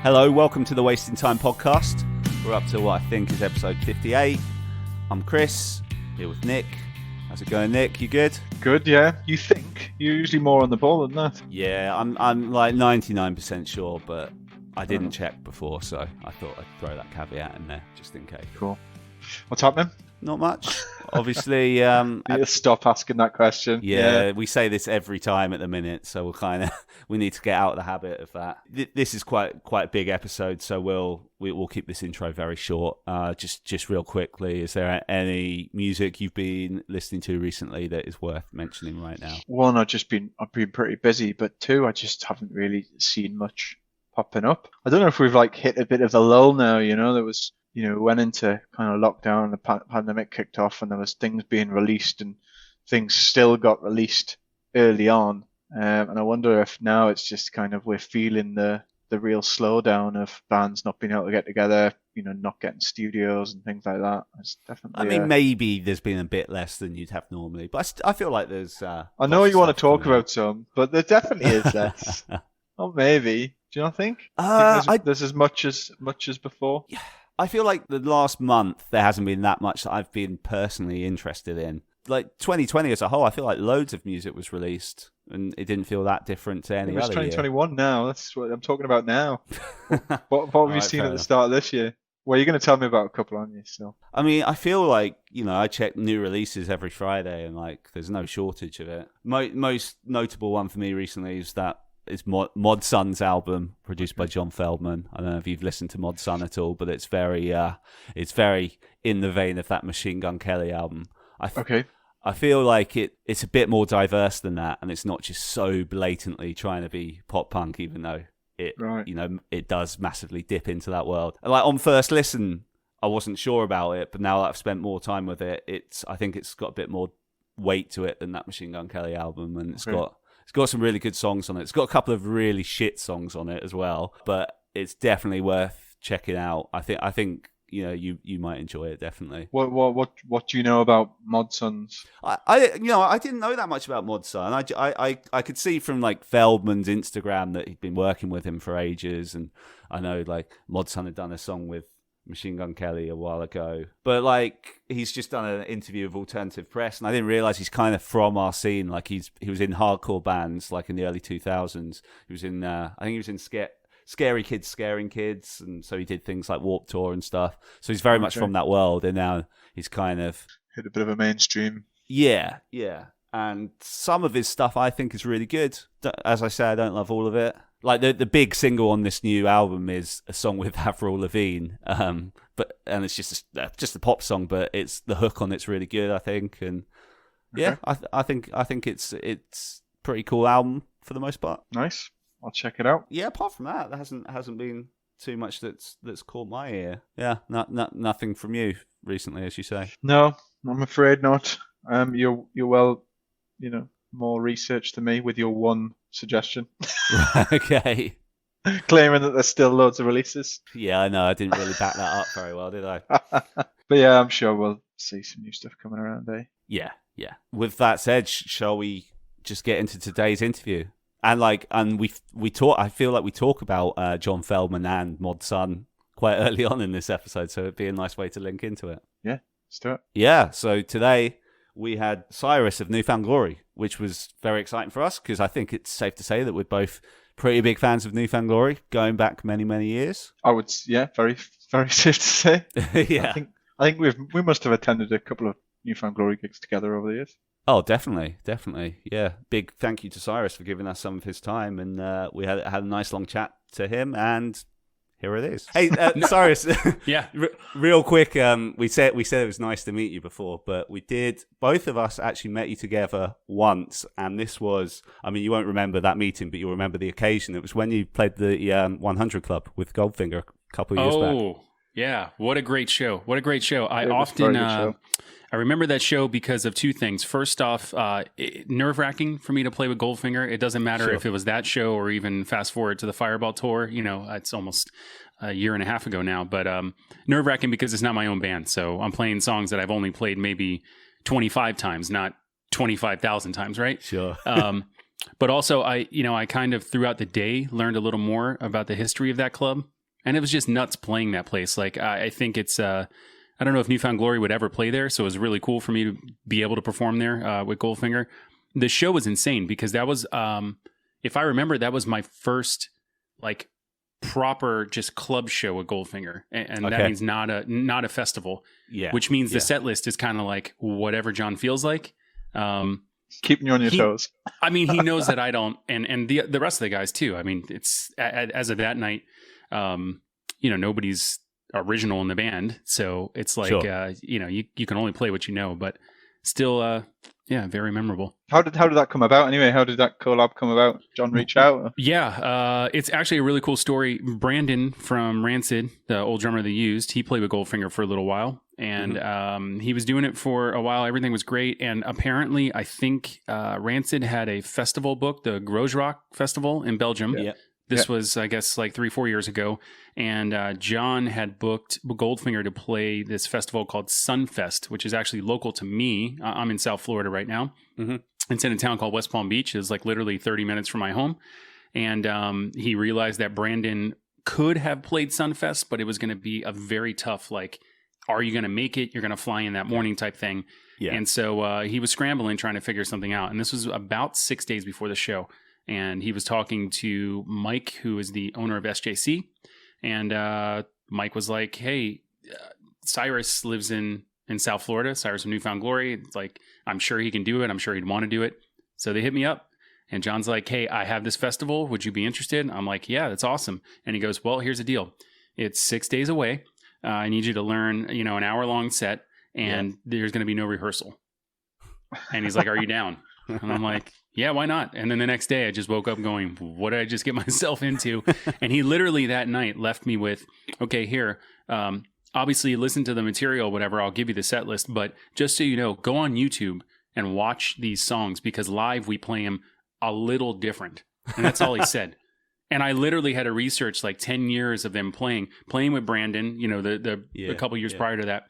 Hello, welcome to the Wasting Time podcast. We're up to what I think is episode 58. I'm Chris, here with Nick. How's it going, Nick? You good? Good, yeah. You think? You're usually more on the ball than that. Yeah, I'm like 99% sure, but I didn't check before, so I thought I'd throw that caveat in there, just in case. Cool. What's happening? Not much. Obviously, you stop asking that question. Yeah, we say this every time at the minute, so we need to get out of the habit of that. This is quite a big episode, so we'll keep this intro very short. Just real quickly, is there any music you've been listening to recently that is worth mentioning right now? One, I've been pretty busy, but two, I just haven't really seen much popping up. I don't know if we've hit a bit of a lull now. There was. Went into kind of lockdown, the pandemic kicked off, and there was things being released, and things still got released early on. And I wonder if now it's just kind of we're feeling the real slowdown of bands not being able to get together, not getting studios and things like that. It's definitely. I mean, maybe there's been a bit less than you'd have normally, but I feel like there's. I know you want to talk about some, but there definitely is less. Or maybe. Do you not think? There's as much as before. Yeah. I feel like the last month there hasn't been that much that I've been personally interested in. Like 2020 as a whole, I feel like loads of music was released and it didn't feel that different to any other year. It's 2021 now. That's what I'm talking about now. What have you seen at the start of this year? Well, you're going to tell me about a couple, aren't you? So. I mean, I feel like, I check new releases every Friday and there's no shortage of it. Most notable one for me recently is Mod Sun's album produced by John Feldman. I don't know if you've listened to Mod Sun at all, but it's very in the vein of that Machine Gun Kelly album. I feel like it's a bit more diverse than that, and it's not just so blatantly trying to be pop punk, even though it does massively dip into that world. And on first listen, I wasn't sure about it, but now that I've spent more time with it, I think it's got a bit more weight to it than that Machine Gun Kelly album, and it's got some really good songs on it. It's got a couple of really shit songs on it as well, but it's definitely worth checking out. I think you might enjoy it, definitely. What do you know about Mod Sun's? I didn't know that much about Mod Sun. I could see from Feldman's Instagram that he'd been working with him for ages, and I know Mod Sun had done a song with Machine Gun Kelly a while ago, but he's just done an interview with Alternative Press, and I didn't realize he's kind of from our scene. He was in hardcore bands in the early 2000s. He was in I think he was in Scary Kids Scaring Kids, and so he did things like Warped Tour and stuff. So he's very much from that world, and now he's kind of hit a bit of a mainstream. Yeah, and some of his stuff I think is really good. As I say, I don't love all of it. The big single on this new album is a song with Avril Lavigne, and it's just a pop song, but it's the hook on it's really good, I think, and I think it's pretty cool album for the most part. Nice, I'll check it out. Yeah, apart from that, there hasn't been too much that's caught my ear. Yeah, nothing from you recently, as you say. No, I'm afraid not. You're well, more research than me with your one suggestion. Okay. Claiming that there's still loads of releases. Yeah, I know. I didn't really back that up very well, did I? But yeah, I'm sure we'll see some new stuff coming around, eh? Yeah. With that said, shall we just get into today's interview? And we talk. I feel like we talk about John Feldman and Mod Sun quite early on in this episode, so it'd be a nice way to link into it. Yeah, let's do it. Yeah. So today we had Cyrus of New Found Glory, which was very exciting for us because I think it's safe to say that we're both pretty big fans of New Found Glory, going back many, many years. I would, very, very safe to say. Yeah. I think we must have attended a couple of New Found Glory gigs together over the years. Oh, definitely. Yeah. Big thank you to Cyrus for giving us some of his time, and we had a nice long chat to him, and here it is. Hey, Cyrus. Yeah. Real quick, we said it was nice to meet you before, but both of us actually met you together once, and this was, you won't remember that meeting, but you'll remember the occasion. It was when you played the 100 Club with Goldfinger a couple of years back. Oh, yeah. What a great show. I remember that show because of two things. First off, nerve-wracking for me to play with Goldfinger. It doesn't matter if it was that show or even fast forward to the Fireball tour. It's almost a year and a half ago now. But nerve-wracking because it's not my own band. So I'm playing songs that I've only played maybe 25 times, not 25,000 times, right? Sure. But also, I kind of throughout the day learned a little more about the history of that club, and it was just nuts playing that place. Like I think it's, I don't know if Newfound Glory would ever play there, so it was really cool for me to be able to perform there with Goldfinger. The show was insane because that was, if I remember, that was my first like proper just club show with Goldfinger, and that means not a festival. Yeah, which means the set list is kind of like whatever John feels like. Keeping you on your toes. I mean, he knows that I don't, and the rest of the guys too. I mean, it's as of that night, nobody's original in the band, so it's like sure. You can only play what you know, but still, very memorable. How did that come about anyway? How did that collab come about? John reached out? Yeah, it's actually a really cool story. Brandon from Rancid, the old drummer they used, he played with Goldfinger for a little while. And he was doing it for a while. Everything was great. And apparently, I think Rancid had a festival booked, the Gros Rock Festival in Belgium. Yeah. This was, I guess, like 3-4 years ago. And John had booked Goldfinger to play this festival called Sunfest, which is actually local to me. I'm in South Florida right now. Mm-hmm. It's in a town called West Palm Beach. It's like literally 30 minutes from my home. And he realized that Brandon could have played Sunfest, but it was going to be a very tough, like, are you going to make it? You're going to fly in that morning type thing. Yeah. And so he was scrambling, trying to figure something out. And this was about 6 days before the show. And he was talking to Mike, who is the owner of SJC. And Mike was like, hey, Cyrus lives in South Florida, Cyrus from Newfound Glory. It's like, I'm sure he can do it. I'm sure he'd want to do it. So they hit me up. And John's like, hey, I have this festival. Would you be interested? I'm like, yeah, that's awesome. And he goes, well, here's the deal. It's 6 days away. I need you to learn, an hour-long set, and there's going to be no rehearsal. And he's like, are you down? And I'm like, yeah, why not? And then the next day, I just woke up going, what did I just get myself into? And he literally that night left me with, okay, here, obviously listen to the material, whatever, I'll give you the set list. But just so you know, go on YouTube and watch these songs because live we play them a little different. And that's all he said. And I literally had to research like 10 years of them playing with Brandon, a couple years prior to that.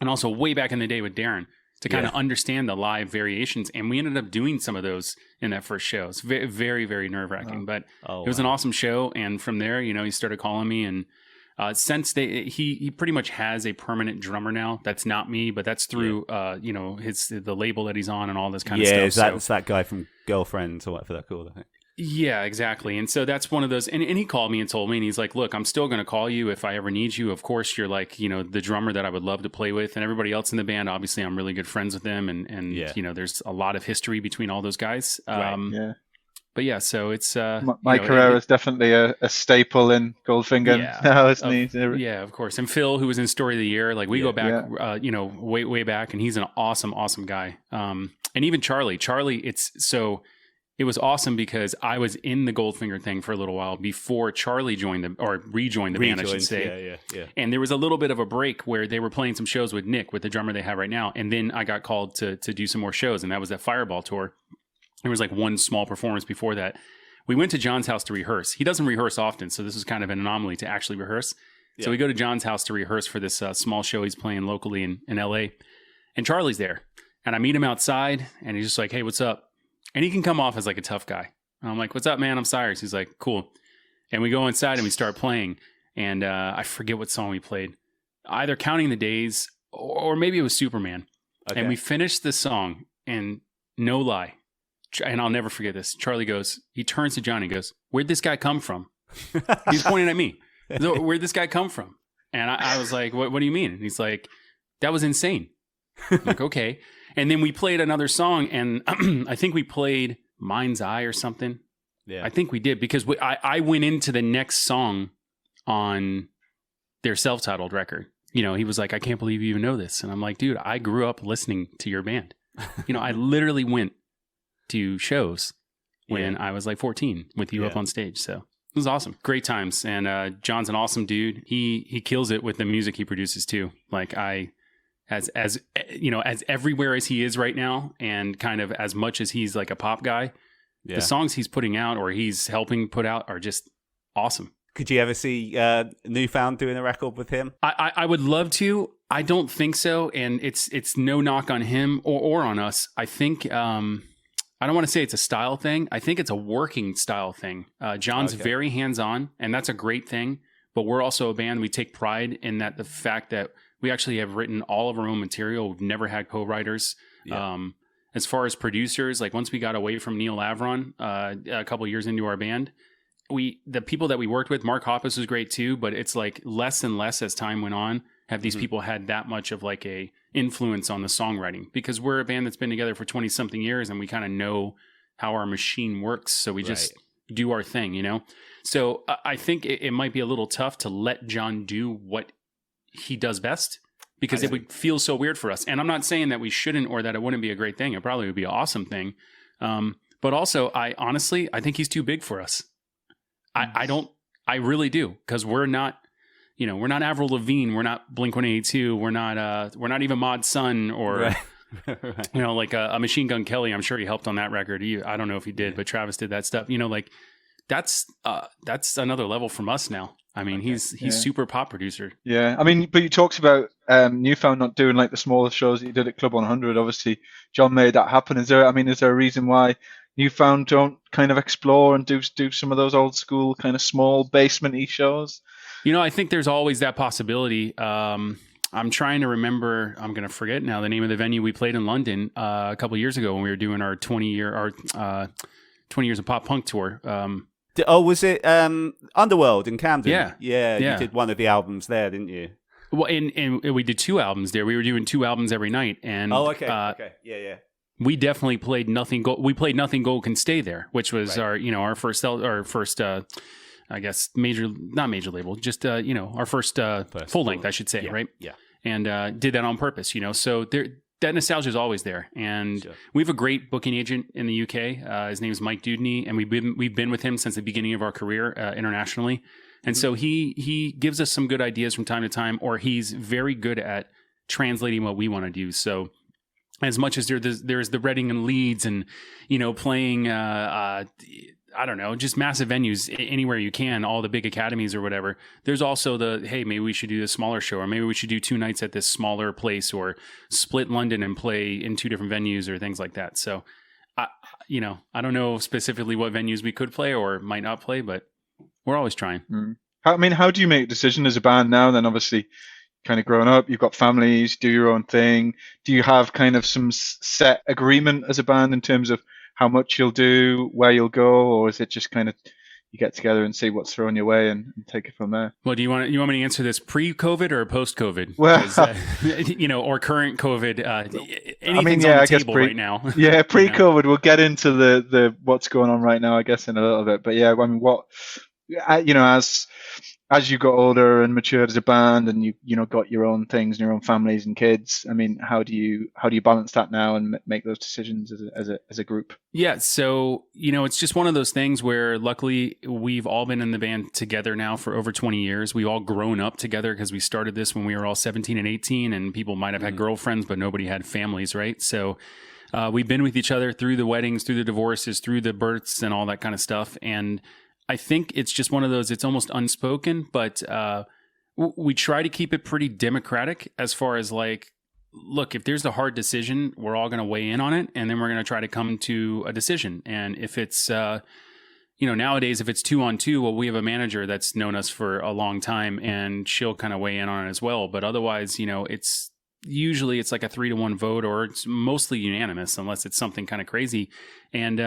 And also way back in the day with Darren to kind of understand the live variations. And we ended up doing some of those in that first show. It's very, very, very nerve wracking, but it was an awesome show. And from there, he started calling me and since he pretty much has a permanent drummer now. That's not me, but that's through, the label that he's on and all this kind of stuff. Yeah, it's that guy from Girlfriends or whatever they're called, I think. Yeah, exactly. And so that's one of those. And he called me and told me, and he's like, look, I'm still going to call you if I ever need you. Of course, you're like, the drummer that I would love to play with. And everybody else in the band, obviously, I'm really good friends with them. And there's a lot of history between all those guys. Right. But yeah, so it's... Mike Herrera is definitely a staple in Goldfinger now, isn't he? Yeah, of course. And Phil, who was in Story of the Year, like we go back, way, way back. And he's an awesome, awesome guy. And even Charlie, it was awesome because I was in the Goldfinger thing for a little while before Charlie rejoined the band, I should say. Yeah. And there was a little bit of a break where they were playing some shows with Nick, with the drummer they have right now. And then I got called to do some more shows, and that was that Fireball tour. There was like one small performance before that. We went to John's house to rehearse. He doesn't rehearse often, so this was kind of an anomaly to actually rehearse. Yeah. So we go to John's house to rehearse for this small show he's playing locally in LA. And Charlie's there. And I meet him outside, and he's just like, hey, what's up? And he can come off as like a tough guy. And I'm like, what's up, man? I'm Cyrus. He's like, cool. And we go inside and we start playing. And I forget what song we played. Either Counting the Days or maybe it was Superman. Okay. And we finished the song, and no lie, and I'll never forget this. Charlie goes, he turns to Johnny and goes, where'd this guy come from? He's pointing at me. So, where'd this guy come from? And I was like, what do you mean? And he's like, that was insane. I'm like, okay. And then we played another song, and I think we played Mind's Eye or something. Yeah, I think we did because I went into the next song on their self-titled record. He was like, I can't believe you even know this. And I'm like, dude, I grew up listening to your band. I literally went to shows when I was like 14 with you up on stage. So it was awesome. Great times. And John's an awesome dude. He kills it with the music he produces too. Like as everywhere as he is right now, and kind of as much as he's like a pop guy, the songs he's putting out or he's helping put out are just awesome. Could you ever see Newfound doing a record with him? I would love to. I don't think so, and it's no knock on him or on us. I think I don't want to say it's a style thing. I think it's a working style thing. John's very hands-on, and that's a great thing. But we're also a band. We take pride in the fact that we actually have written all of our own material. We've never had co-writers. Yeah. As far as producers, like once we got away from Neil Avron a couple of years into our band, the people that we worked with, Mark Hoppus was great too, but it's like less and less as time went on, have these people had that much of like a influence on the songwriting, because we're a band that's been together for 20 something years and we kind of know how our machine works. So we just do our thing, you know? So I think it might be a little tough to let John do what he does best, because it would feel so weird for us. And I'm not saying that we shouldn't or that it wouldn't be a great thing. It probably would be an awesome thing. But also, I think he's too big for us. I really do, because we're not Avril Lavigne, we're not Blink-182, we're not even Mod Sun or you know, like a Machine Gun Kelly. I'm sure he helped on that record. I don't know if he did, but Travis did that stuff. You know, like that's another level from us now. I mean, he's super pop producer. Yeah, I mean, but you talked about Newfound not doing like the smaller shows that you did at Club 100. Obviously, John made that happen. Is there a reason why Newfound don't kind of explore and do some of those old school kind of small basement-y shows? You know, I think there's always that possibility. I'm trying to remember. I'm going to forget now the name of the venue we played in London a couple of years ago when we were doing our 20 years of pop punk tour. Was it Underworld in Camden? Yeah. You did one of the albums there, didn't you? Well, and we did 2 albums there. We were doing 2 albums every night. And yeah. We definitely played Nothing Gold. We played Nothing Gold Can Stay There, which was our first I guess not major label, just our first full length, I should say, right? Yeah. And did that on purpose, you know. So that nostalgia is always there, and we have a great booking agent in the UK. His name is Mike Dudney, and we've been with him since the beginning of our career internationally. And so he gives us some good ideas from time to time, or he's very good at translating what we want to do. So as much as there's the Reading and Leeds, and playing I don't know, just massive venues anywhere you can, all the big academies or whatever. There's also hey, maybe we should do this smaller show, or maybe we should do 2 nights at this smaller place, or split London and play in 2 different venues or things like that. So, I don't know specifically what venues we could play or might not play, but we're always trying. How do you make a decision as a band now? Then obviously, kind of growing up, you've got families, do your own thing. Do you have kind of some set agreement as a band in terms of how much you'll do, where you'll go, or is it just kind of you get together and see what's thrown your way and take it from there? Well, do you want me to answer this pre-COVID or post-COVID? Well, or current COVID. Anything's on the table right now. Yeah, pre-COVID. We'll get into the what's going on right now, I guess, in a little bit. But yeah, I mean, as you got older and matured as a band, and you got your own things and your own families and kids, I mean, how do you balance that now and make those decisions as a group? Yeah, so it's just one of those things where luckily we've all been in the band together now for over 20 years. We've all grown up together because we started this when we were all 17 and 18, and people might have had girlfriends, but nobody had families, right? So we've been with each other through the weddings, through the divorces, through the births, and all that kind of stuff. And I think it's just one of those, it's almost unspoken, but we try to keep it pretty democratic as far as like, look, if there's a hard decision, we're all going to weigh in on it, and then we're going to try to come to a decision. And if it's, nowadays, if it's 2-on-2, well, we have a manager that's known us for a long time, and she'll kind of weigh in on it as well. But otherwise, it's usually like a 3-to-1 vote, or it's mostly unanimous unless it's something kind of crazy. And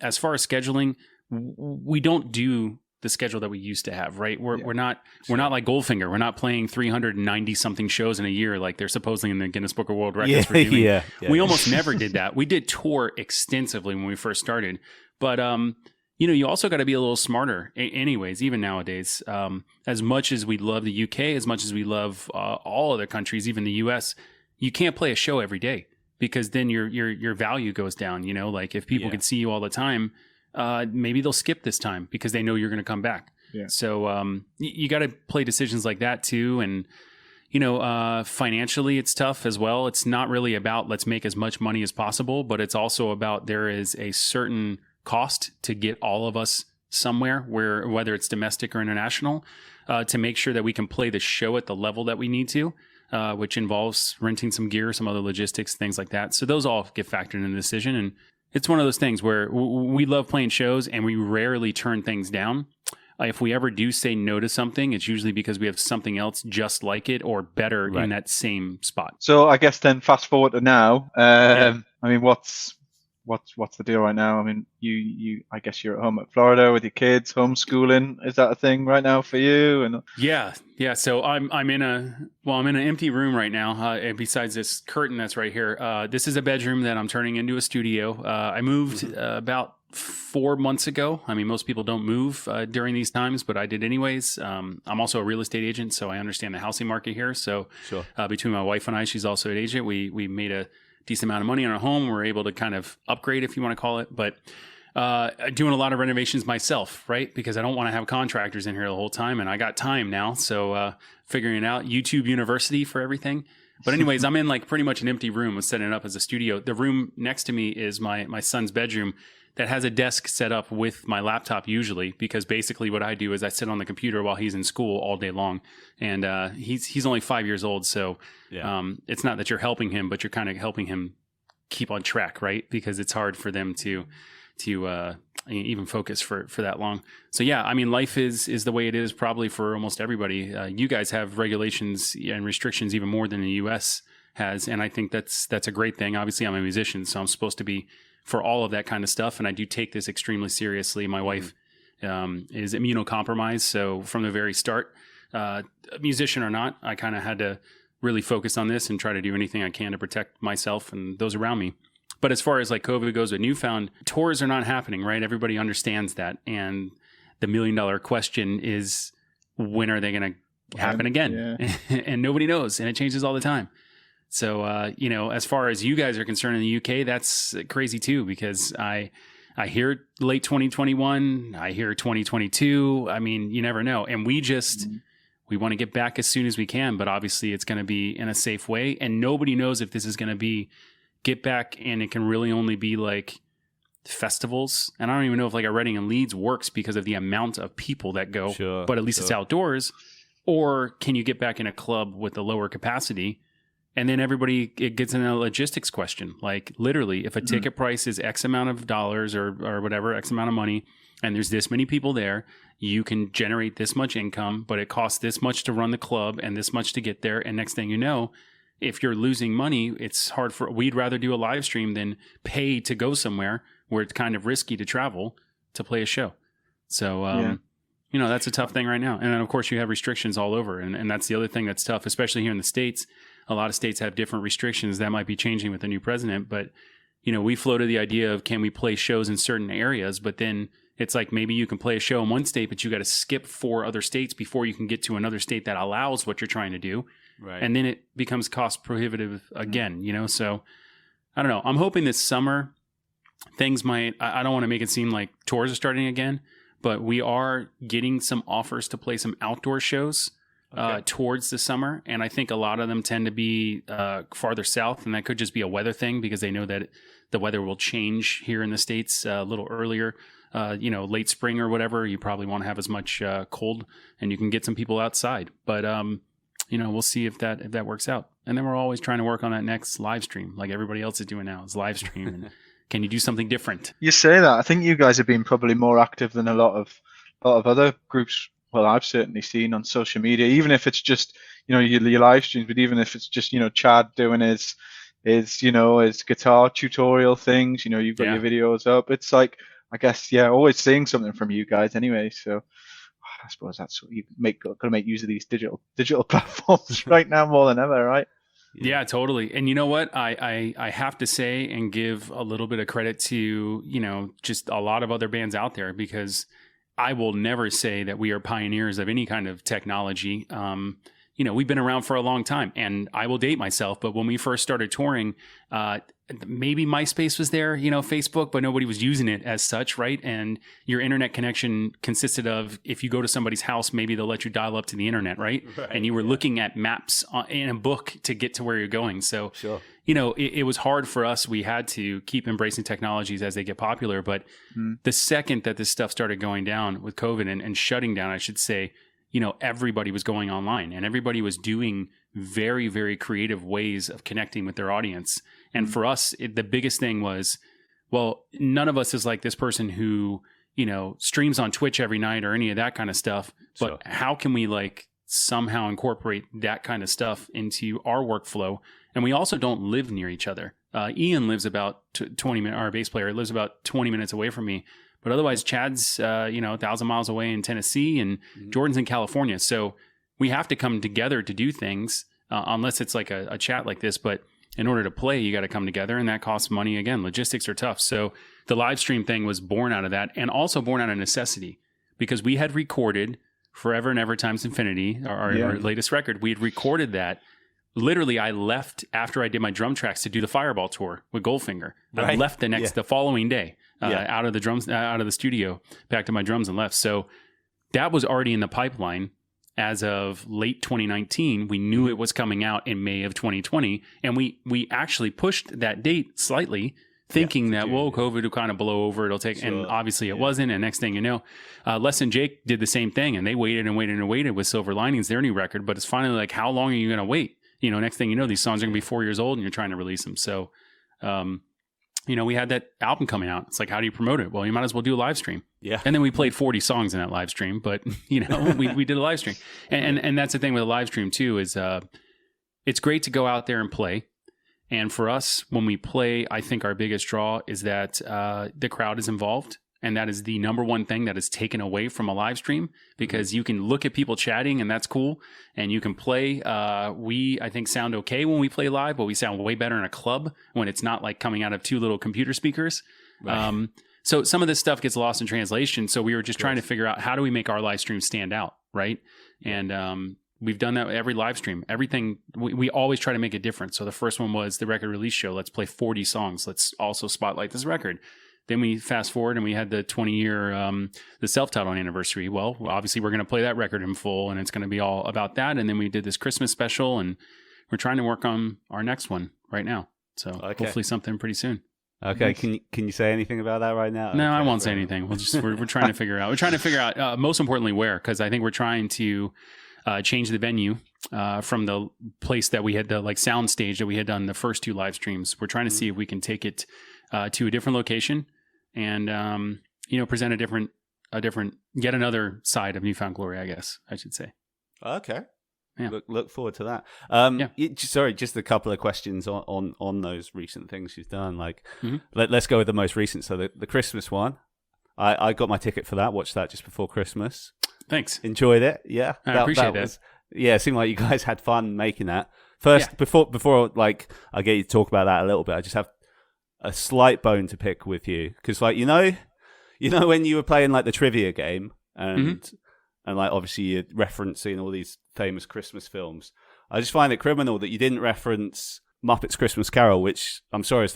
as far as scheduling, we don't do the schedule that we used to have, right? We're not like Goldfinger. We're not playing 390 something shows in a year like they're supposedly in the Guinness Book of World Records for doing. Yeah. We almost never did that. We did tour extensively when we first started, but you also got to be a little smarter. Anyways, even nowadays, as much as we love the UK, as much as we love all other countries, even the US, you can't play a show every day, because then your value goes down. Like if people could see you all the time, maybe they'll skip this time because they know you're going to come back. Yeah. So you got to play decisions like that too. And, financially it's tough as well. It's not really about let's make as much money as possible, but it's also about there is a certain cost to get all of us somewhere, whether it's domestic or international, to make sure that we can play the show at the level that we need to, which involves renting some gear, some other logistics, things like that. So those all get factored in the decision. And It's one of those things where we love playing shows and we rarely turn things down. If we ever do say no to something, it's usually because we have something else just like it or better in that same spot. So I guess then fast forward to now. I mean, what's the deal right now? I mean, you I guess you're at home at Florida with your kids, homeschooling. Is that a thing right now for you? And yeah. So I'm in an empty room right now. And besides this curtain that's right here, this is a bedroom that I'm turning into a studio. I moved about 4 months ago. I mean, most people don't move during these times, but I did anyways. I'm also a real estate agent, so I understand the housing market here. So between my wife and I, she's also an agent. We made a decent amount of money on our home. We're able to kind of upgrade, if you want to call it, but doing a lot of renovations myself, right? Because I don't want to have contractors in here the whole time, and I got time now. So figuring it out, YouTube University for everything. But anyways, I'm in like pretty much an empty room. I'm setting it up as a studio. The room next to me is my son's bedroom that has a desk set up with my laptop usually, because basically what I do is I sit on the computer while he's in school all day long. And he's only 5 years old. So it's not that you're helping him, but you're kind of helping him keep on track, right? Because it's hard for them to even focus for that long. So yeah, I mean, life is the way it is probably for almost everybody. You guys have regulations and restrictions even more than the US has. And I think that's a great thing. Obviously I'm a musician, so I'm supposed to be for all of that kind of stuff. And I do take this extremely seriously. My wife is immunocompromised. So from the very start, a musician or not, I kind of had to really focus on this and try to do anything I can to protect myself and those around me. But as far as like COVID goes with Newfound, tours are not happening, right? Everybody understands that. And the $1 million question is, when are they going to happen again? Yeah. And nobody knows. And it changes all the time. So, as far as you guys are concerned in the UK, that's crazy too, because I hear late 2021, I hear 2022. I mean, you never know. And we want to get back as soon as we can, but obviously it's going to be in a safe way. And nobody knows if this is going to be get back and it can really only be like festivals. And I don't even know if like a Reading and Leeds works because of the amount of people that go, but at least it's outdoors. Or can you get back in a club with a lower capacity? And then it gets in a logistics question. Like literally, if a ticket price is X amount of dollars or whatever, X amount of money, and there's this many people there, you can generate this much income, but it costs this much to run the club and this much to get there. And next thing you know, if you're losing money, it's hard we'd rather do a live stream than pay to go somewhere where it's kind of risky to travel to play a show. So, that's a tough thing right now. And then of course you have restrictions all over. And that's the other thing that's tough, especially here in the States. A lot of states have different restrictions that might be changing with the new president, but we floated the idea of, can we play shows in certain areas? But then it's like, maybe you can play a show in one state, but you got to skip 4 other states before you can get to another state that allows what you're trying to do. Right. And then it becomes cost prohibitive again, so I don't know. I'm hoping this summer things I don't want to make it seem like tours are starting again, but we are getting some offers to play some outdoor shows towards the summer. And I think a lot of them tend to be farther south, and that could just be a weather thing because they know that the weather will change here in the States a little earlier. Late spring or whatever, you probably won't have as much cold and you can get some people outside. But, we'll see if that works out. And then we're always trying to work on that next live stream, like everybody else is doing now, is live stream. And can you do something different? You say that. I think you guys have been probably more active than a lot of other groups. Well, I've certainly seen on social media, even if it's just, your live streams, but even if it's just, Chad doing his guitar tutorial things, you've got your videos up. It's like, I guess, always seeing something from you guys anyway. So I suppose that's what you got to make use of these digital platforms right now more than ever, right? Yeah, totally. And you know what? I have to say and give a little bit of credit to, just a lot of other bands out there, because I will never say that we are pioneers of any kind of technology. We've been around for a long time, and I will date myself, but when we first started touring, maybe MySpace was there, Facebook, but nobody was using it as such, right? And your internet connection consisted of, if you go to somebody's house, maybe they'll let you dial up to the internet, right? And you were looking at maps in a book to get to where you're going. So, it was hard for us. We had to keep embracing technologies as they get popular. But the second that this stuff started going down with COVID and shutting down, I should say, everybody was going online and everybody was doing very, very creative ways of connecting with their audience. And for us, the biggest thing was Well, none of us is like this person who, streams on Twitch every night or any of that kind of stuff. But Sure. how can we like somehow incorporate that kind of stuff into our workflow? And we also don't live near each other. Ian lives about 20 minutes, our bass player lives about 20 minutes away from me. But otherwise, Chad's, 1,000 miles away in Tennessee, and Jordan's in California. So we have to come together to do things, unless it's like a chat like this. But in order to play, you got to come together, and that costs money. Again, logistics are tough. So the live stream thing was born out of that, and also born out of necessity, because we had recorded Forever and Ever Times Infinity, our latest record. We had recorded that. Literally, I left after I did my drum tracks to do the Fireball tour with Goldfinger. I left the following day out of the studio, packed up my drums and left. So that was already in the pipeline as of late 2019. We knew it was coming out in May of 2020, and we actually pushed that date slightly, thinking that COVID will kind of blow over. It'll take, and obviously it wasn't. And next thing you know, Les and Jake did the same thing, and they waited and waited and waited with Silver Linings, their new record. But it's finally like, how long are you going to wait? Next thing you know, these songs are going to be 4 years old and you're trying to release them. So, we had that album coming out. It's like, how do you promote it? Well, you might as well do a live stream. Yeah. And then we played 40 songs in that live stream, but we did a live stream. And that's the thing with a live stream too, is it's great to go out there and play. And for us, when we play, I think our biggest draw is that the crowd is involved. And that is the number one thing that is taken away from a live stream, because you can look at people chatting and that's cool. And you can play. We, I think, sound okay when we play live, but we sound way better in a club when it's not like coming out of two little computer speakers. Right. So some of this stuff gets lost in translation. So we were just trying to figure out, how do we make our live stream stand out, right? And we've done that every live stream. Everything, we always try to make it different. So the first one was the record release show. Let's play 40 songs. Let's also spotlight this record. Then we fast forward and we had the 20-year, the self-titled anniversary. Well, obviously we're going to play that record in full, and it's going to be all about that. And then we did this Christmas special, and we're trying to work on our next one right now. So hopefully something pretty soon. Okay. Can you say anything about that right now? No, I won't say anything. We're trying to figure out. We're trying to figure out, most importantly, where, because I think we're trying to change the venue from the place that we had, the like sound stage that we had done the first two live streams. We're trying to see if we can take it to a different location. And, present a different, yet another side of Newfound Glory, I guess I should say. Okay. Yeah. Look forward to that. Sorry, just a couple of questions on those recent things you've done. Like, let's go with the most recent. So the Christmas one, I got my ticket for that. Watched that just before Christmas. Thanks. Enjoyed it. Yeah. I appreciate that. It seemed like you guys had fun making that. First, before like I get you to talk about that a little bit, I just have a slight bone to pick with you, because like when you were playing like the trivia game and like obviously you're referencing all these famous Christmas films, I just find it criminal that you didn't reference Muppets Christmas Carol, which I'm sorry is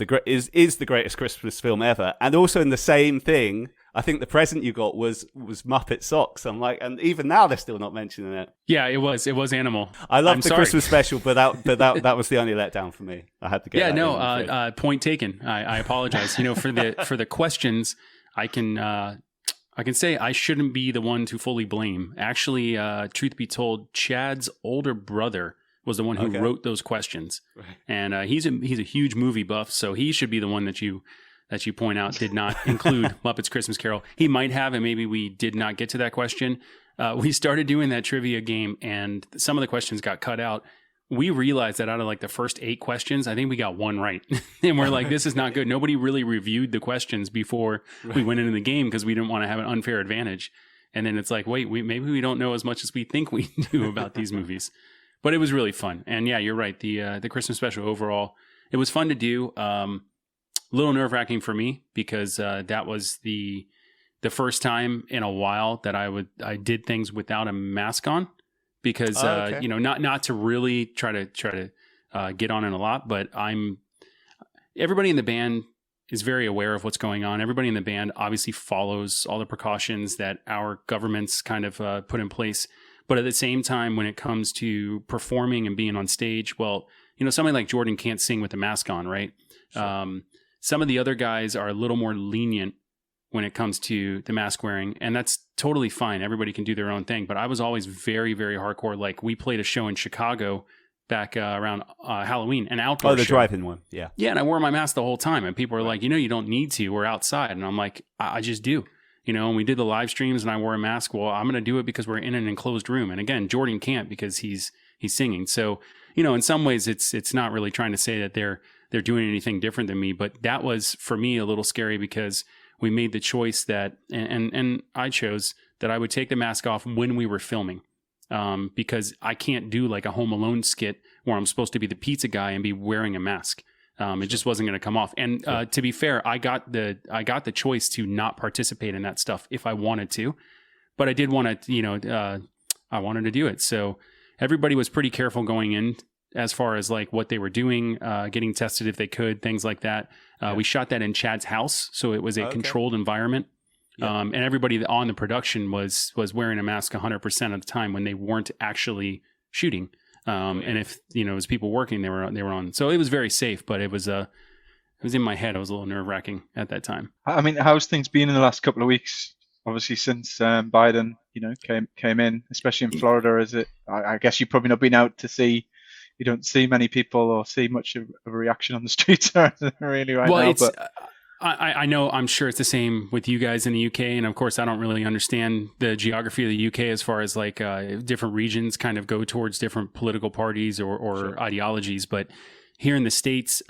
the greatest Christmas film ever. And also in the same thing, I think the present you got was Muppet socks. I'm like, and even now they're still not mentioning it. Yeah, it was Animal. I love the Christmas special, but that was the only letdown for me. I had to get. Yeah, no, point taken. I apologize. For the questions, I can say I shouldn't be the one to fully blame. Actually, truth be told, Chad's older brother was the one who wrote those questions, and he's a huge movie buff, so he should be the one that you point out did not include Muppets Christmas Carol. He might have, and maybe we did not get to that question. We started doing that trivia game, and some of the questions got cut out. We realized that out of like the first 8 questions, I think we got one right. And we're like, this is not good. Nobody really reviewed the questions before we went into the game, because we didn't want to have an unfair advantage. And then it's like, wait, maybe we don't know as much as we think we do about these movies. But it was really fun. And yeah, you're right. The Christmas special overall, it was fun to do. A little nerve-wracking for me, because that was the first time in a while that I did things without a mask on, because not to really try to get on it a lot, but everybody in the band is very aware of what's going on. Everybody in the band obviously follows all the precautions that our governments kind of put in place. But at the same time, when it comes to performing and being on stage, well, somebody like Jordan can't sing with the mask on, right? Sure. Some of the other guys are a little more lenient when it comes to the mask wearing, and that's totally fine. Everybody can do their own thing. But I was always very, very hardcore. Like, we played a show in Chicago back around Halloween, an outdoor Oh, the show. drive-in one. Yeah. Yeah, and I wore my mask the whole time, and people were like, you don't need to. We're outside, and I'm like, I just do. And we did the live streams, and I wore a mask. Well, I'm going to do it because we're in an enclosed room, and again, Jordan can't because he's singing. So, in some ways, it's not really trying to say that they're doing anything different than me, but that was for me a little scary because we made the choice that, and I chose that I would take the mask off when we were filming. Because I can't do like a Home Alone skit where I'm supposed to be the pizza guy and be wearing a mask. It just wasn't going to come off. And to be fair, I got the choice to not participate in that stuff if I wanted to, but I did want to, I wanted to do it. So everybody was pretty careful going in as far as like what they were doing, getting tested if they could, things like that. We shot that in Chad's house, so it was a controlled environment. Yeah. And everybody on the production was wearing a mask 100% of the time when they weren't actually shooting. And if it was people working, they were on. So it was very safe, but it was in my head. It was a little nerve wracking at that time. I mean, how's things been in the last couple of weeks? Obviously, since Biden, came in, especially in Florida. Is it? I guess you've probably not been out to see. You don't see many people or see much of a reaction on the streets really right now. But I know, I'm sure it's the same with you guys in the UK. And of course, I don't really understand the geography of the UK as far as like different regions kind of go towards different political parties or ideologies. But here in the States,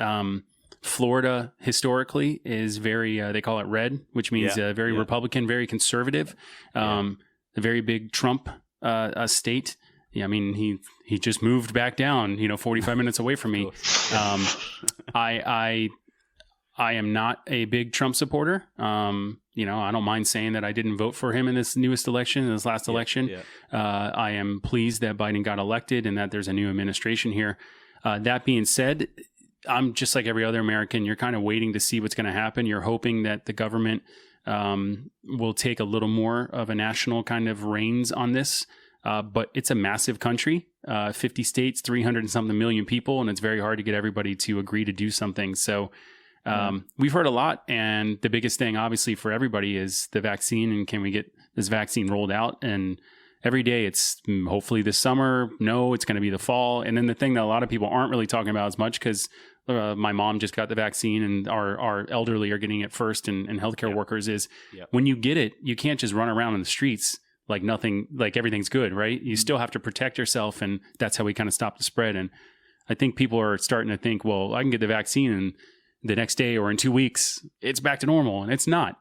Florida historically is very, they call it red, which means very Republican, very conservative, a very big Trump state. Yeah, I mean, he just moved back down, 45 minutes away from me. I am not a big Trump supporter. I don't mind saying that I didn't vote for him in this newest election, in this last election. I am pleased that Biden got elected and that there's a new administration here. That being said, I'm just like every other American. You're kind of waiting to see what's going to happen. You're hoping that the government will take a little more of a national kind of reins on this. But it's a massive country, 50 states, 300 and something million people, and it's very hard to get everybody to agree to do something. So we've heard a lot, and the biggest thing, obviously, for everybody is the vaccine, and can we get this vaccine rolled out? And every day it's hopefully this summer. No, it's going to be the fall. And then the thing that a lot of people aren't really talking about as much, because my mom just got the vaccine, and our elderly are getting it first, and healthcare workers is when you get it, you can't just run around in the streets like nothing, like everything's good, right? You still have to protect yourself, and that's how we kind of stop the spread. And I think people are starting to think, well, I can get the vaccine and the next day or in 2 weeks, it's back to normal, and it's not.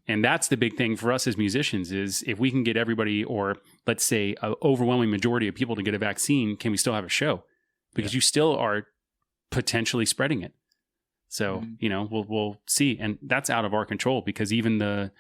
And that's the big thing for us as musicians is if we can get everybody, or let's say an overwhelming majority of people to get a vaccine, can we still have a show? Because you still are potentially spreading it. So, we'll see. And that's out of our control, because even the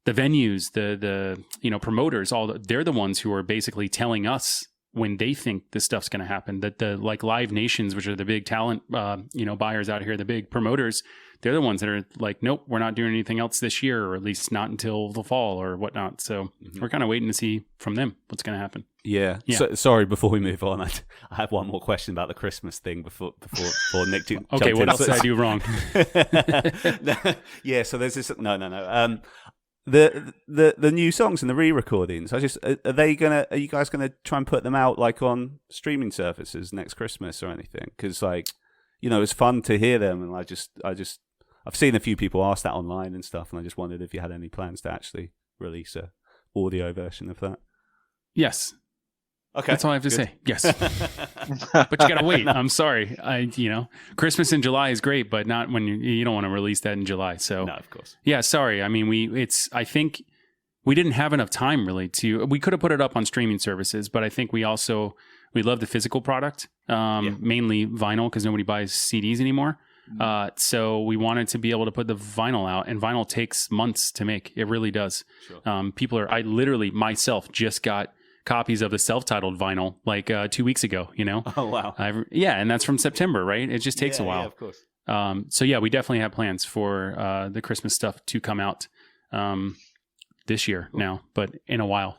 venues, the promoters, they're the ones who are basically telling us when they think this stuff's going to happen. That the like Live Nations, which are the big talent, buyers out here, the big promoters, they're the ones that are like, nope, we're not doing anything else this year, or at least not until the fall or whatnot. So we're kind of waiting to see from them what's going to happen. Yeah. So, sorry, before we move on, I have one more question about the Christmas thing before Nick jumped okay, what in. else did I do wrong? Yeah. So there's this. No. The new songs and the re-recordings. Are you guys gonna try and put them out like on streaming services next Christmas or anything? Because it's fun to hear them, and I've seen a few people ask that online and stuff, and I just wondered if you had any plans to actually release a audio version of that. Yes. Okay. That's all I have to say. Yes. But you gotta wait. I'm sorry. Christmas in July is great, but not when you don't want to release that in July. So no, of course. Yeah, sorry. I mean, I think we didn't have enough time really we could have put it up on streaming services, but I think we love the physical product, mainly vinyl, because nobody buys CDs anymore. So we wanted to be able to put the vinyl out, and vinyl takes months to make. It really does. Sure. I literally myself just got copies of the self-titled vinyl like 2 weeks ago, Oh, wow. And that's from September, right? It just takes a while. Yeah, of course. So yeah, we definitely have plans for the Christmas stuff to come out this year now, but in a while.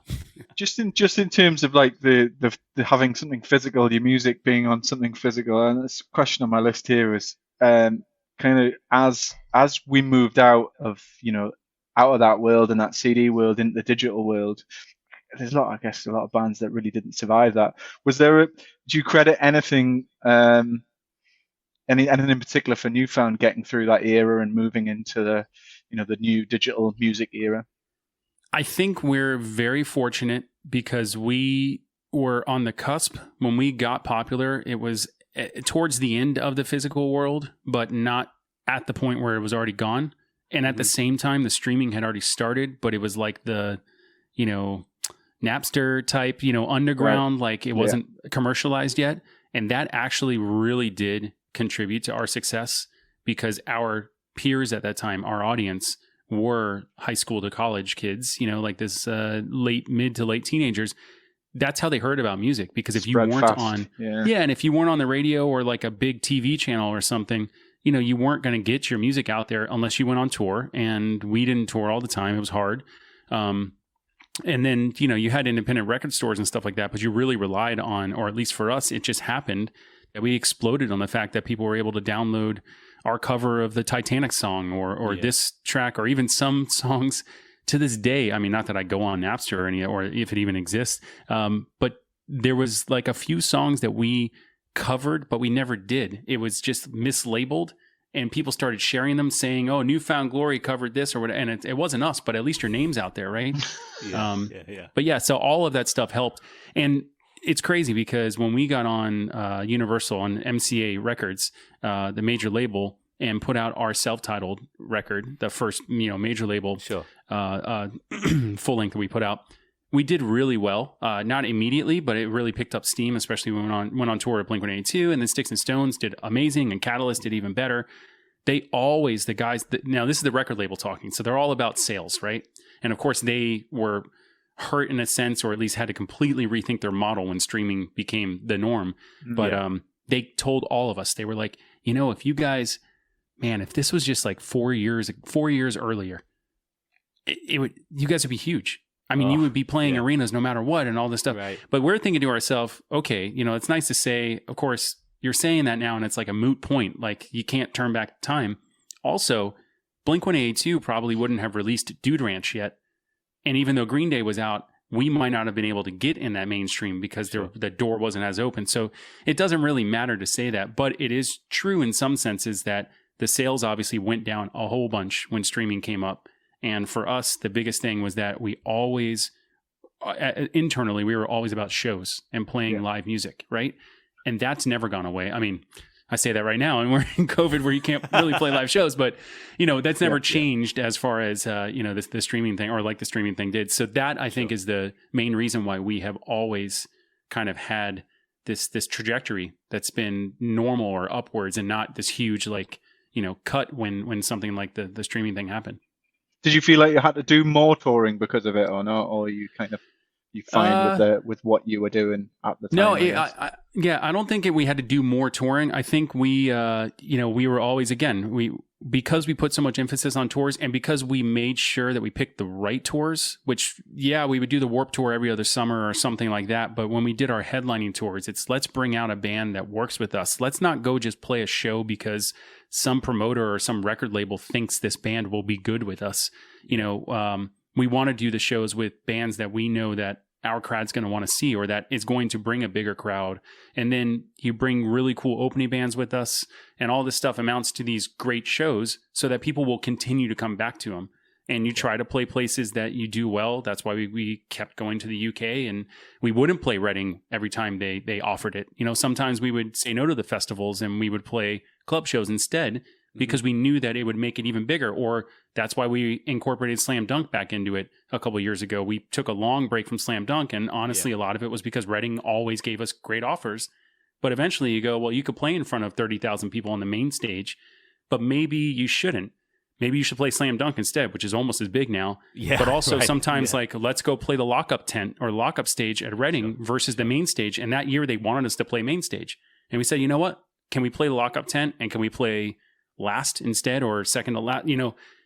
Just in terms of like the having something physical, your music being on something physical, and this question on my list here is kind of as we moved out of that world and that CD world into the digital world, there's a lot of bands that really didn't survive that. Do you credit anything anything in particular for Newfound getting through that era and moving into the the new digital music era? I think we're very fortunate because we were on the cusp when we got popular. It was towards the end of the physical world, but not at the point where it was already gone. And at the same time, the streaming had already started, but it was like the, Napster type, underground, right. Like it wasn't commercialized yet. And that actually really did contribute to our success because our peers at that time, our audience, were high school to college kids, like this mid to late teenagers. That's how they heard about music, because if you weren't fast. And if you weren't on the radio or like a big TV channel or something, you weren't going to get your music out there unless you went on tour, and we didn't tour all the time. It was hard. And then, you had independent record stores and stuff like that, but you really relied on, or at least for us, it just happened that we exploded on the fact that people were able to download our cover of the Titanic song or this track, or even some songs to this day. I mean, not that I go on Napster or if it even exists, but there was like a few songs that we covered, but we never did. It was just mislabeled, and people started sharing them saying, "Oh, Newfound Glory covered this," or whatever. And it wasn't us, but at least your name's out there, right? But yeah, so all of that stuff helped. And it's crazy because when we got on Universal, on MCA Records, the major label, and put out our self-titled record, the first major label full length that we put out, we did really well. Not immediately, but it really picked up steam, especially when we went on tour with Blink-182, and then Sticks and Stones did amazing, and Catalyst did even better. They always, the guys, now this is the record label talking, so they're all about sales, right? And of course they were hurt in a sense, or at least had to completely rethink their model when streaming became the norm. But they told all of us, they were like, if you guys, man, if this was just like 4 years earlier, you guys would be huge. I mean, you would be playing arenas no matter what and all this stuff. Right. But we're thinking to ourselves, okay, it's nice to say, of course, you're saying that now and it's like a moot point. Like you can't turn back time. Also, Blink-182 probably wouldn't have released Dude Ranch yet. And even though Green Day was out, we might not have been able to get in that mainstream because the door wasn't as open. So it doesn't really matter to say that. But it is true in some senses that the sales obviously went down a whole bunch when streaming came up. And for us, the biggest thing was that we always, internally, we were always about shows and playing live music, right? And that's never gone away. I mean, I say that right now, and we're in COVID where you can't really play live shows, but, that's never changed as far as, the streaming thing, or like the streaming thing did. So that, I think, is the main reason why we have always kind of had this trajectory that's been normal or upwards, and not this huge, cut when something like the streaming thing happened. Did you feel like you had to do more touring because of it, or not? Or you kind of fine with what you were doing at the time? No, I don't think we had to do more touring. I think we were always, because we put so much emphasis on tours, and because we made sure that we picked the right tours, which, we would do the Warped Tour every other summer or something like that. But when we did our headlining tours, it's let's bring out a band that works with us. Let's not go just play a show because some promoter or some record label thinks this band will be good with us. We want to do the shows with bands that we know that our crowd's going to want to see, or that is going to bring a bigger crowd. And then you bring really cool opening bands with us, and all this stuff amounts to these great shows so that people will continue to come back to them. And you try to play places that you do well. That's why we kept going to the UK, and we wouldn't play Reading every time they offered it. Sometimes we would say no to the festivals and we would play club shows instead, because we knew that it would make it even bigger. Or that's why we incorporated Slam Dunk back into it a couple of years ago. We took a long break from Slam Dunk, and honestly, a lot of it was because Reading always gave us great offers. But eventually you go, well, you could play in front of 30,000 people on the main stage, but maybe you shouldn't. Maybe you should play Slam Dunk instead, which is almost as big now. Yeah, but also sometimes let's go play the lockup tent or lockup stage at Reading versus the main stage. And that year they wanted us to play main stage. And we said, you know what? Can we play the lockup tent, and can we play last instead, or second to last?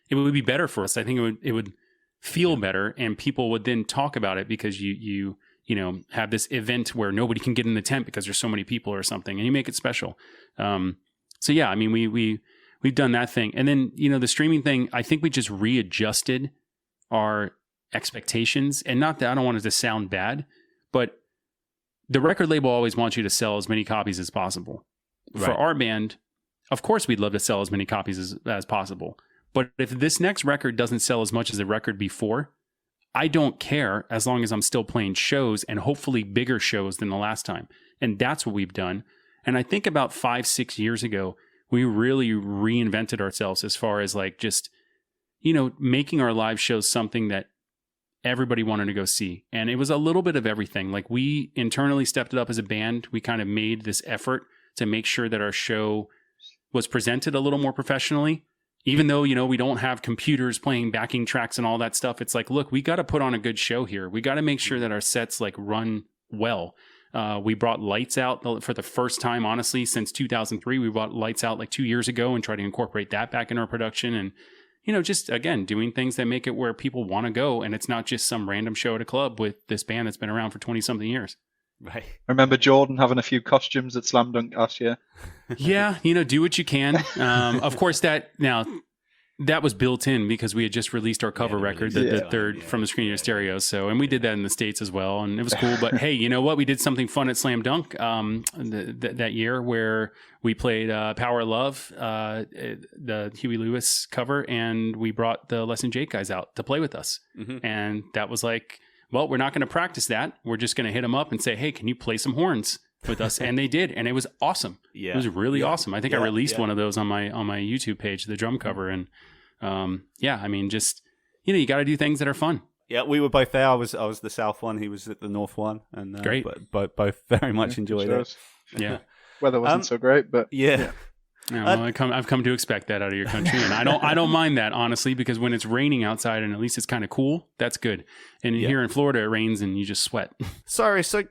It would be better for us. I think it would feel better, and people would then talk about it because you have this event where nobody can get in the tent because there's so many people or something, and you make it special. So yeah, I mean, we've done that thing. And then, the streaming thing, I think we just readjusted our expectations. And not that I don't want it to sound bad, but the record label always wants you to sell as many copies as possible. Right. For our band, of course, we'd love to sell as many copies as possible. But if this next record doesn't sell as much as the record before, I don't care as long as I'm still playing shows, and hopefully bigger shows than the last time. And that's what we've done. And I think about 5-6 years ago, we really reinvented ourselves as far as like just, making our live shows something that everybody wanted to go see. And it was a little bit of everything. Like we internally stepped it up as a band. We kind of made this effort to make sure that our show was presented a little more professionally. Even though, we don't have computers playing backing tracks and all that stuff. It's like, look, we got to put on a good show here. We got to make sure that our sets like run well. We brought lights out for the first time, honestly, since 2003. We brought lights out like 2 years ago and tried to incorporate that back in our production. And, just, again, doing things that make it where people want to go. And it's not just some random show at a club with this band that's been around for 20-something years. Right. Remember Jordan having a few costumes at Slam Dunk last year? Yeah, do what you can. Of course, that was built in because we had just released our cover record, the third From the Screen to Stereo. So, and we did that in the States as well, and it was cool. But hey, you know what? We did something fun at Slam Dunk that year where we played Power of Love, the Huey Lewis cover, and we brought the Les and Jake guys out to play with us. Mm-hmm. And that was like, well, we're not going to practice that. We're just going to hit them up and say, hey, can you play some horns with us? And they did, and it was awesome. Yeah, it was really awesome. I think I released one of those on my YouTube page, the drum cover, and just you got to do things that are fun. Yeah, we were both there. I was the south one. He was at the north one, and great. Both very much enjoyed it. Yeah, weather wasn't so great, but yeah. Well, I've come to expect that out of your country, and I don't mind that, honestly, because when it's raining outside and at least it's kind of cool, that's good. And here in Florida, it rains and you just sweat. Sorry, so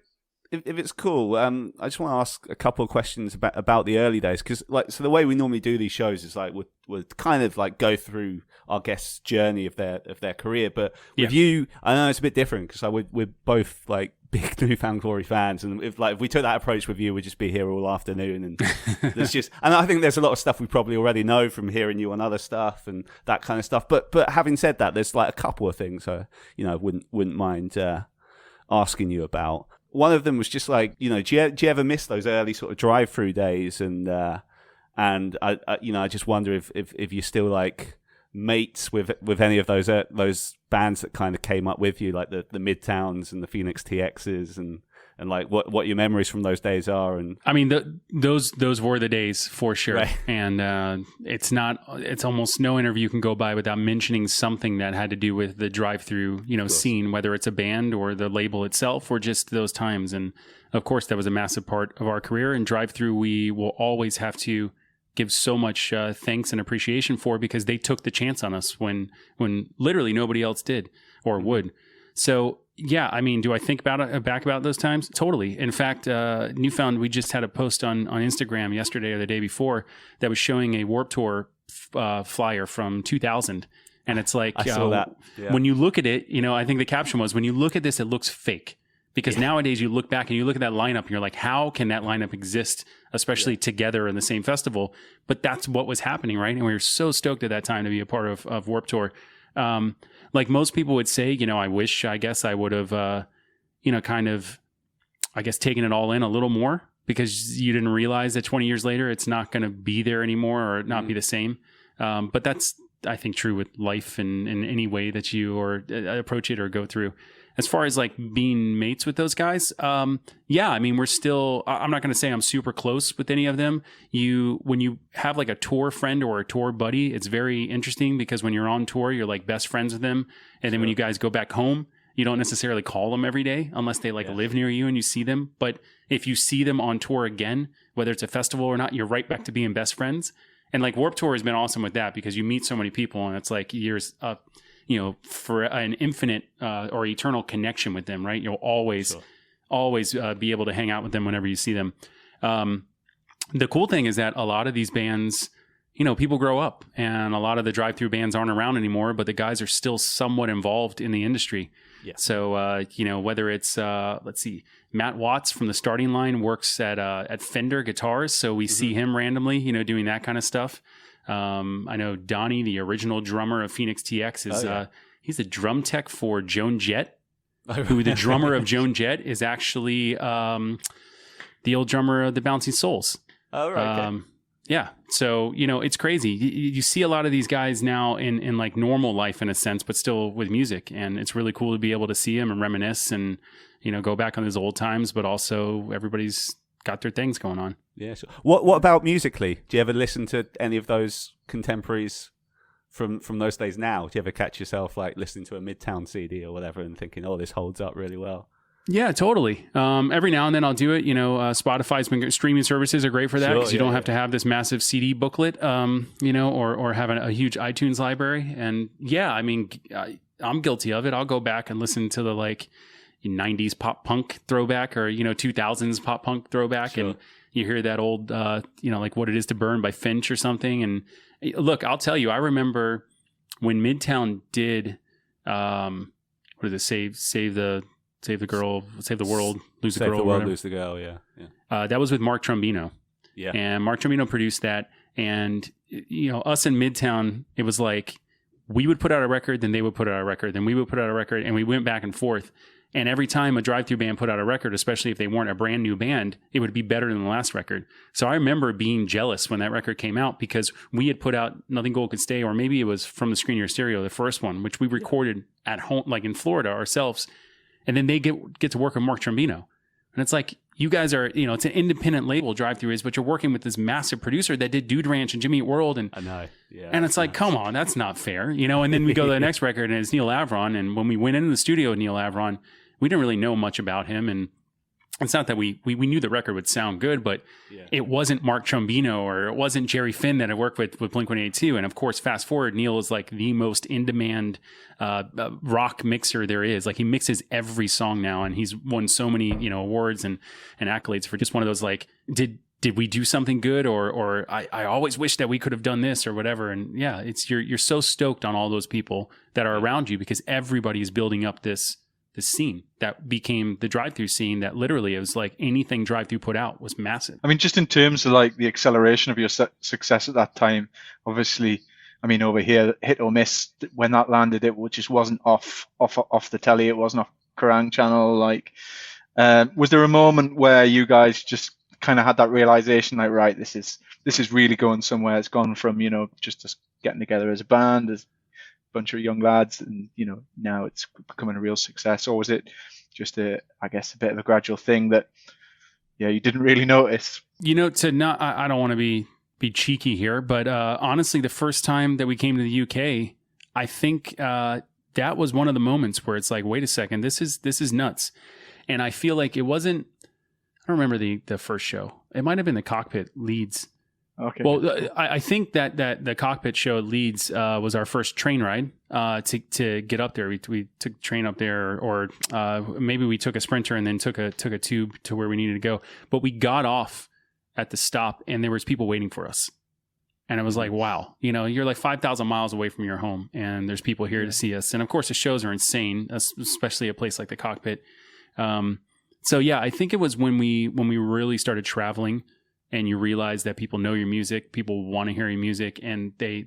if it's cool, I just want to ask a couple of questions about the early days, because the way we normally do these shows is like we'll kind of like go through our guests' journey of their career, but with you, I know it's a bit different because we're both like big Newfound Glory fans, and if we took that approach with you, we'd just be here all afternoon, and and I think there's a lot of stuff we probably already know from hearing you on other stuff and that kind of stuff. But having said that, there's like a couple of things I wouldn't mind asking you about. One of them was just like, do you ever miss those early sort of drive-through days? And I just wonder if you're still like mates with any of those bands that kind of came up with you, like the Midtowns and the Phoenix TXs, and like what your memories from those days are. And I mean, those were the days for sure. Right. And it's almost no interview can go by without mentioning something that had to do with the drive-through, scene, whether it's a band or the label itself or just those times. And of course, that was a massive part of our career. And drive-through, we will always have to give so much thanks and appreciation for, because they took the chance on us when literally nobody else did or would. So yeah, I mean, do I think back about those times? Totally. In fact, Newfound, we just had a post on Instagram yesterday or the day before that was showing a Warped Tour flyer from 2000. And it's like, I saw that. Yeah. When you look at it, I think the caption was, when you look at this, it looks fake. Because nowadays you look back and you look at that lineup and you're like, how can that lineup exist, especially together in the same festival? But that's what was happening, right? And we were so stoked at that time to be a part of Warped Tour. Like most people would say, I guess I would have, taken it all in a little more, because you didn't realize that 20 years later, it's not going to be there anymore or not be the same. But that's, I think, true with life and in any way that you approach it or go through. As far as like being mates with those guys, I mean, we're still, I'm not going to say I'm super close with any of them. When you have like a tour friend or a tour buddy, it's very interesting, because when you're on tour, you're like best friends with them. And then when you guys go back home, you don't necessarily call them every day unless they live near you and you see them. But if you see them on tour again, whether it's a festival or not, you're right back to being best friends. And like Warped Tour has been awesome with that, because you meet so many people and it's like years up. For an infinite or eternal connection with them, right? You'll always be able to hang out with them whenever you see them. The cool thing is that a lot of these bands, people grow up, and a lot of the drive-through bands aren't around anymore, but the guys are still somewhat involved in the industry. Yeah. So, whether it's, let's see, Matt Watts from the Starting Line works at Fender Guitars. So we see him randomly, doing that kind of stuff. I know Donnie, the original drummer of Phoenix TX, is He's a drum tech for Joan Jett, who the drummer of Joan Jett is actually the old drummer of the Bouncing Souls. Oh, right. Okay. Yeah. So, it's crazy. You see a lot of these guys now in like normal life in a sense, but still with music. And it's really cool to be able to see them and reminisce and, go back on those old times, but also everybody's got their things going on. Yeah. Sure. What about musically? Do you ever listen to any of those contemporaries from those days now? Do you ever catch yourself like listening to a Midtown CD or whatever and thinking, oh, this holds up really well? Yeah, totally. Every now and then I'll do it. Spotify's been streaming services are great for that because you don't have to have this massive CD booklet, or have a huge iTunes library. And yeah, I mean, I'm guilty of it. I'll go back and listen to the like 90s pop punk throwback or 2000s pop punk throwback, and you hear that old, like What It Is to Burn by Finch or something. And look, I'll tell you, I remember when Midtown did, what is it? Save the girl, save the world, lose the girl. Save the world, lose the girl. Yeah. That was with Mark Trombino. Yeah. And Mark Trombino produced that. And, us in Midtown, it was like we would put out a record, then they would put out a record, then we would put out a record, and we went back and forth. And every time a drive-through band put out a record, especially if they weren't a brand new band, it would be better than the last record. So I remember being jealous when that record came out because we had put out Nothing Gold Could Stay, or maybe it was From the Screen Your Stereo, the first one, which we recorded at home, like in Florida ourselves. And then they get to work with Mark Trombino. And it's like, you guys are, it's an independent label, Drive-Thru is, but you're working with this massive producer that did Dude Ranch and Jimmy Eat World. And I know. Yeah. And it's like, come on, that's not fair. And then we go to the next record and it's Neil Avron. And when we went into the studio with Neil Avron, we didn't really know much about him. And it's not that we knew the record would sound good, but it wasn't Mark Trombino or it wasn't Jerry Finn that I worked with Blink-182. And of course, fast forward, Neil is like the most in-demand rock mixer there is. Like he mixes every song now, and he's won so many awards and accolades for just one of those like, did we do something good, or I always wish that we could have done this or whatever. And yeah, it's you're so stoked on all those people that are around you because everybody is building up this scene that became the drive-through scene that literally it was like anything drive-through put out was massive. I mean, just in terms of like the acceleration of your success at that time, obviously, I mean, over here, hit or miss, when that landed, it just wasn't off the telly. It wasn't off Kerrang channel. Like, was there a moment where you guys just kind of had that realization, like, right, this is really going somewhere. It's gone from, just us getting together as a band, as bunch of young lads, and now it's becoming a real success? Or was it just a bit of a gradual thing that you didn't really notice? I don't want to be cheeky here, but honestly, the first time that we came to the UK, I think that was one of the moments where it's like, wait a second, this is nuts. And I feel like it wasn't, I don't remember the first show. It might have been the Cockpit Leeds. Okay. Well, I think that the Cockpit show at Leeds was our first train ride to get up there. We took train up there, or maybe we took a Sprinter and then took a tube to where we needed to go. But we got off at the stop, and there was people waiting for us. And it was like, wow, you're like 5,000 miles away from your home, and there's people here to see us. And of course, the shows are insane, especially a place like the Cockpit. So yeah, I think it was when we really started traveling. And you realize that people know your music, people want to hear your music, and they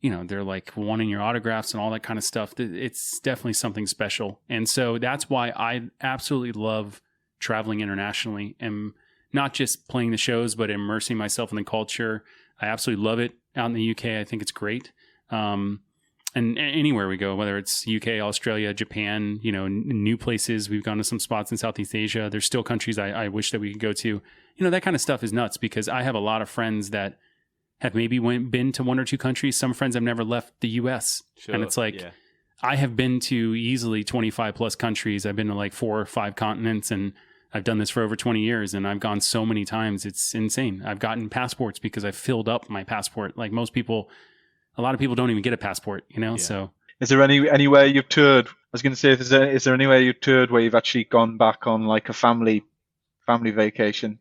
they're like wanting your autographs and all that kind of stuff. It's definitely something special. And so that's why I absolutely love traveling internationally and not just playing the shows, but immersing myself in the culture. I absolutely love it out in the UK. I think it's great. And anywhere we go, whether it's UK, Australia, Japan, new places. We've gone to some spots in Southeast Asia. There's still countries I wish that we could go to. That kind of stuff is nuts because I have a lot of friends that have maybe been to one or two countries. Some friends have never left the US. Sure, and it's like, I have been to easily 25 plus countries. I've been to like 4 or 5 continents, and I've done this for over 20 years, and I've gone so many times. It's insane. I've gotten passports because I filled up my passport. Like most people, a lot of people don't even get a passport, so. Is there anywhere you've toured? I was going to say, is there anywhere you've toured where you've actually gone back on like a family vacation?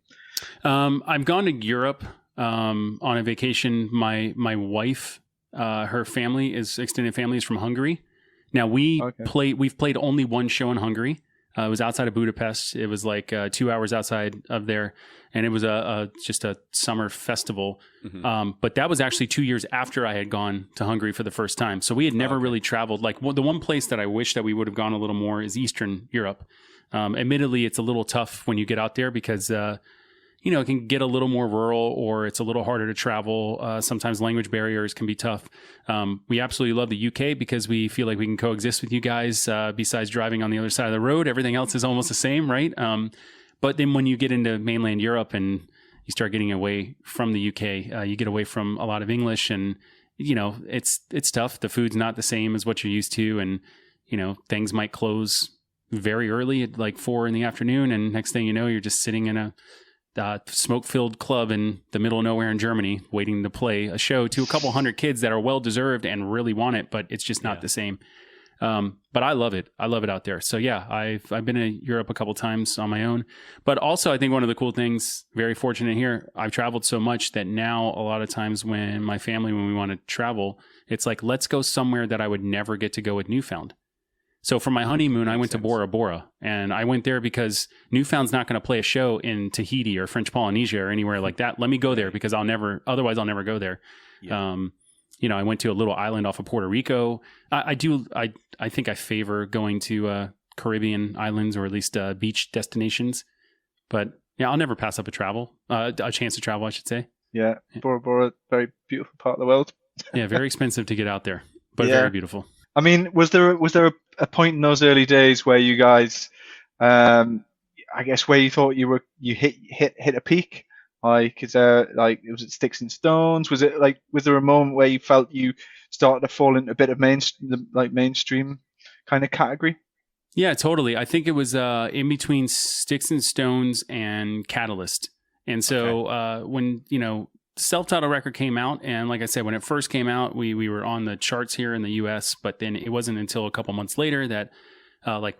I've gone to Europe on a vacation. My wife, her extended family is from Hungary. Now we've played only one show in Hungary. It was outside of Budapest. It was like 2 hours outside of there, and it was just a summer festival. But that was actually 2 years after I had gone to Hungary for the first time. So we had never really traveled. Like the one place that I wish that we would have gone a little more is Eastern Europe. Admittedly, it's a little tough when you get out there because it can get a little more rural, or it's a little harder to travel. Sometimes language barriers can be tough. We absolutely love the UK because we feel like we can coexist with you guys. Besides driving on the other side of the road, everything else is almost the same, right? But then when you get into mainland Europe and you start getting away from the UK, you get away from a lot of English, and it's tough. The food's not the same as what you're used to, and things might close very early at like 4 p.m, and next thing you know, you're just sitting in a smoke-filled club in the middle of nowhere in Germany, waiting to play a show to a couple hundred kids that are well-deserved and really want it, but it's just not the same. But I love it. I love it out there. So yeah, I've been to Europe a couple times on my own, but also I think one of the cool things, very fortunate here, I've traveled so much that now a lot of times when my family, when we want to travel, it's like, let's go somewhere that I would never get to go with Newfound. So for my honeymoon, I went to Bora Bora, and I went there because Newfound's not going to play a show in Tahiti or French Polynesia or anywhere like that. Let me go there because otherwise I'll never go there. Yeah. I went to a little island off of Puerto Rico. I think I favor going to Caribbean islands, or at least beach destinations. But yeah, I'll never pass up a chance to travel, I should say. Yeah, Bora Bora, very beautiful part of the world. Yeah, very expensive to get out there, but very beautiful. I mean, was there a point in those early days where you guys, I guess, where you thought you hit a peak? Like, was it Sticks and Stones? Was there a moment where you felt you started to fall into a bit of mainstream kind of category? Yeah, totally. I think it was in between Sticks and Stones and Catalyst. And so when, self-titled record came out, and like I said, when it first came out, we were on the charts here in the US, but then it wasn't until a couple months later that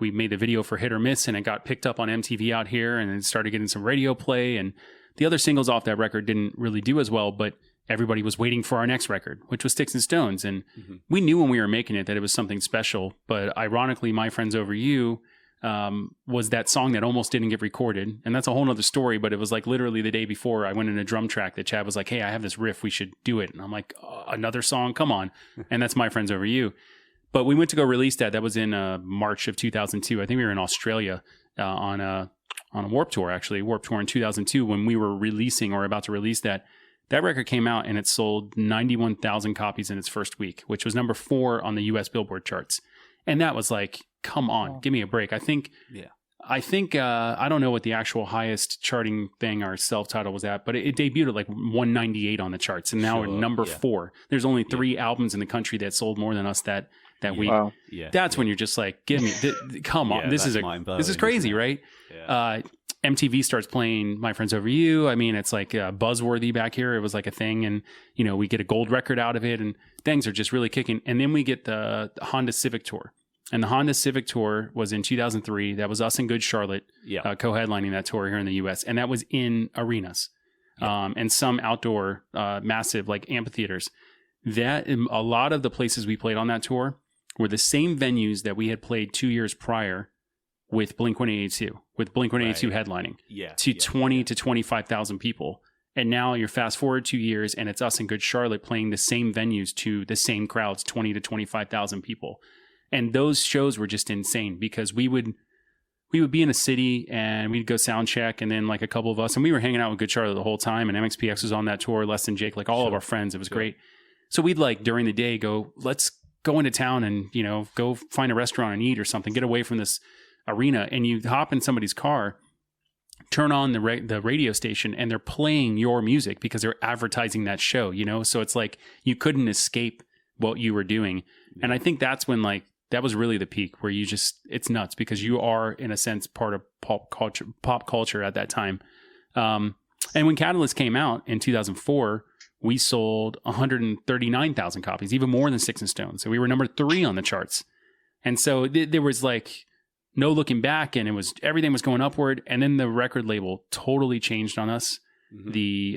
we made the video for Hit or Miss, and it got picked up on MTV out here, and it started getting some radio play, and the other singles off that record didn't really do as well, but everybody was waiting for our next record, which was Sticks and Stones, and we knew when we were making it that it was something special. But ironically, My Friends Over You was that song that almost didn't get recorded. And that's a whole nother story, but it was like literally the day before I went in a drum track that Chad was like, hey, I have this riff, we should do it. And I'm like, another song, come on. And that's My Friends Over You. But we went to go release that. That was in March of 2002. I think we were in Australia on a Warped Tour, actually, Warped Tour in 2002, when we were releasing or about to release that. That record came out and it sold 91,000 copies in its first week, which was number 4 on the US Billboard charts. And that was like, come on, give me a break. I think, I don't know what the actual highest charting thing our self-title was at, but it debuted at like 198 on the charts, and now we're number 4. There's only 3 albums in the country that sold more than us that week. Wow. That's when you're just like, give me, come on, this is crazy, right? Yeah. MTV starts playing My Friends Over You. I mean, it's like buzzworthy back here. It was like a thing, and we get a gold record out of it, and things are just really kicking. And then we get the Honda Civic Tour. And the Honda Civic Tour was in 2003. That was us and Good Charlotte co-headlining that tour here in the U.S. And that was in arenas and some outdoor massive like amphitheaters. That a lot of the places we played on that tour were the same venues that we had played 2 years prior with Blink-182, with Blink-182 headlining to 20 to 25,000 people. And now you're fast forward 2 years and it's us and Good Charlotte playing the same venues to the same crowds, 20 to 25,000 people. And those shows were just insane because we would be in a city and we'd go sound check, and then like a couple of us, and we were hanging out with Good Charlotte the whole time, and MXPX was on that tour, Less Than Jake, like all of our friends. It was great. So we'd like during the day let's go into town and, go find a restaurant and eat or something, get away from this arena. And you hop in somebody's car, turn on the radio station, and they're playing your music because they're advertising that show, So it's like you couldn't escape what you were doing. Yeah. And I think that's when that was really the peak where it's nuts because you are in a sense part of pop culture at that time. And when Catalyst came out in 2004, we sold 139,000 copies, even more than Sticks and Stones. So we were number 3 on the charts. And so there was like no looking back, and everything was going upward. And then the record label totally changed on us. Mm-hmm. The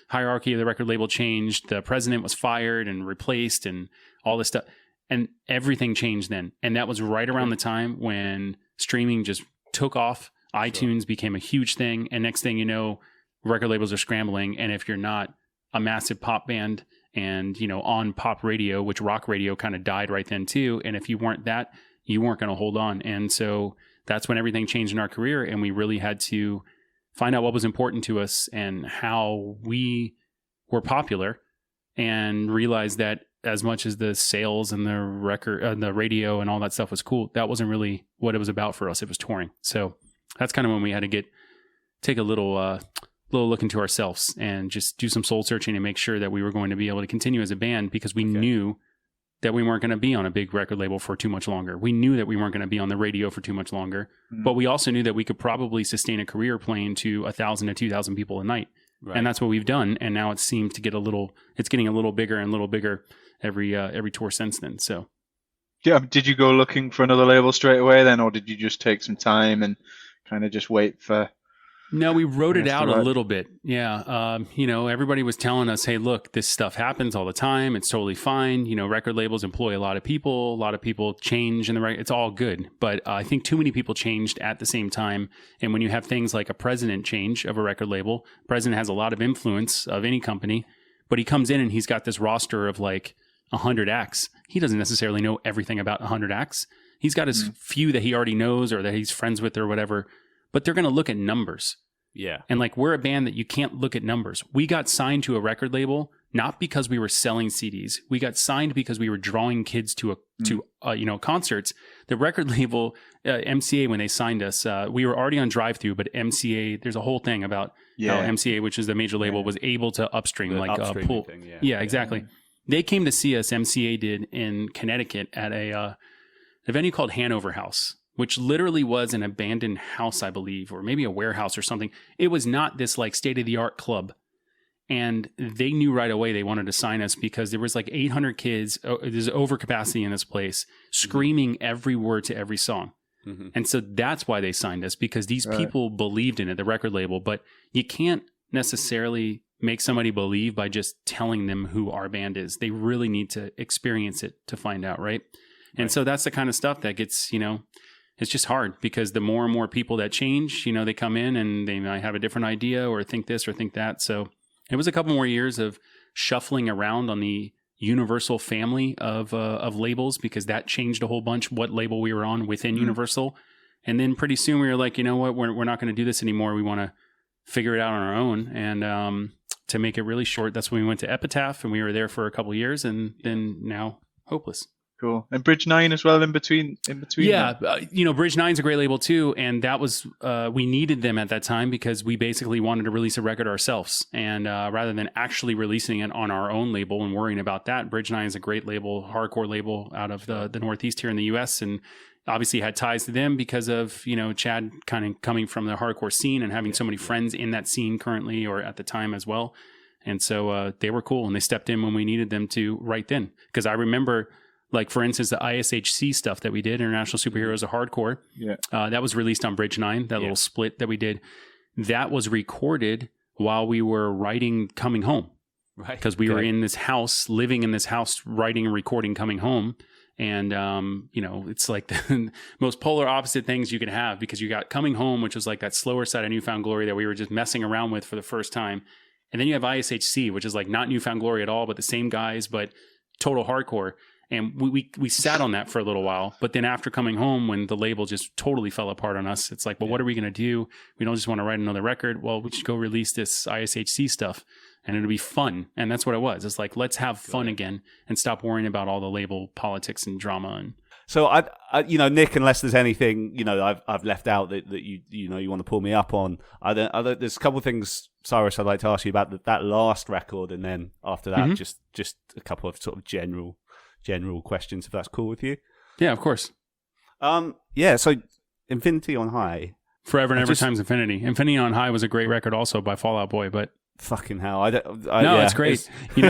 hierarchy of the record label changed. The president was fired and replaced, and all this stuff. And everything changed then. And that was right around the time when streaming just took off. iTunes became a huge thing. And next thing you know, record labels are scrambling. And if you're not a massive pop band and, on pop radio, which rock radio kind of died right then too. And if you weren't that, you weren't going to hold on. And so that's when everything changed in our career. And we really had to find out what was important to us and how we were popular, and realize that as much as the sales and the record, the radio and all that stuff was cool, that wasn't really what it was about for us. It was touring. So that's kind of when we had to take a little look into ourselves and just do some soul searching and make sure that we were going to be able to continue as a band, because we knew that we weren't going to be on a big record label for too much longer. We knew that we weren't going to be on the radio for too much longer, but we also knew that we could probably sustain a career playing to 1,000 to 2,000 people a night. Right. And that's what we've done. And now it seems to get it's getting a little bigger and a little bigger every tour since then. So, yeah. Did you go looking for another label straight away then, or did you just take some time and kind of just wait for? No, we wrote it out a little bit. Yeah. Everybody was telling us, hey, look, this stuff happens all the time. It's totally fine. Record labels employ a lot of people. A lot of people change in it's all good. But I think too many people changed at the same time. And when you have things like a president change of a record label, president has a lot of influence of any company, but he comes in and he's got this roster of like 100 acts. He doesn't necessarily know everything about 100 acts. He's got his few that he already knows or that he's friends with or whatever. But they're going to look at numbers. Yeah. And like, we're a band that you can't look at numbers. We got signed to a record label, not because we were selling CDs. We got signed because we were drawing kids to concerts. The record label, MCA, when they signed us, we were already on drive-through, but MCA, there's a whole thing about how MCA, which is the major label, was able to upstream, the like pull. Thing, yeah, exactly. Yeah. They came to see us, MCA did, in Connecticut at a venue called Hanover House, which literally was an abandoned house, I believe, or maybe a warehouse or something. It was not this like state-of-the-art club. And they knew right away they wanted to sign us because there was like 800 kids. There's overcapacity in this place, screaming every word to every song. Mm-hmm. And so that's why they signed us, because these people believed in it, the record label. But you can't necessarily make somebody believe by just telling them who our band is. They really need to experience it to find out, right? And so that's the kind of stuff that gets, it's just hard, because the more and more people that change, they come in and they might have a different idea or think this or think that. So it was a couple more years of shuffling around on the Universal family of labels, because that changed a whole bunch what label we were on within Universal. And then pretty soon we were like, you know what, we're not going to do this anymore. We want to figure it out on our own. And to make it really short, that's when we went to Epitaph, and we were there for a couple of years, and then now Hopeless. Cool. And Bridge 9 as well in between. Yeah. Bridge 9's a great label too. And that was, we needed them at that time because we basically wanted to release a record ourselves. And rather than actually releasing it on our own label and worrying about that, Bridge 9 is a great label, hardcore label out of the Northeast here in the US. And obviously had ties to them because of, Chad kind of coming from the hardcore scene and having so many friends in that scene currently or at the time as well. And so they were cool, and they stepped in when we needed them to right then. Because I remember, like, for instance, the ISHC stuff that we did, International Superheroes of Hardcore, that was released on Bridge 9, that little split that we did. That was recorded while we were writing Coming Home. Right. Because we were in this house, living in this house, writing and recording Coming Home. And, it's like the most polar opposite things you can have, because you got Coming Home, which was like that slower side of Newfound Glory that we were just messing around with for the first time. And then you have ISHC, which is like not Newfound Glory at all, but the same guys, but total hardcore. And we sat on that for a little while. But then after Coming Home, when the label just totally fell apart on us, it's like, well, what are we going to do? We don't just want to write another record. Well, we should go release this ISHC stuff, and it'll be fun. And that's what it was. It's like, let's have fun again and stop worrying about all the label politics and drama. And so I Nick, unless there's anything I've left out that you want to pull me up on, there's a couple of things, Cyrus, I'd like to ask you about that last record, and then after that, just a couple of sort of general questions, if that's cool with you. Yeah, of course. So Infinity on High, Forever and Ever Times Infinity. Infinity on High was a great record also by Fall Out Boy, but fucking hell, it's great. We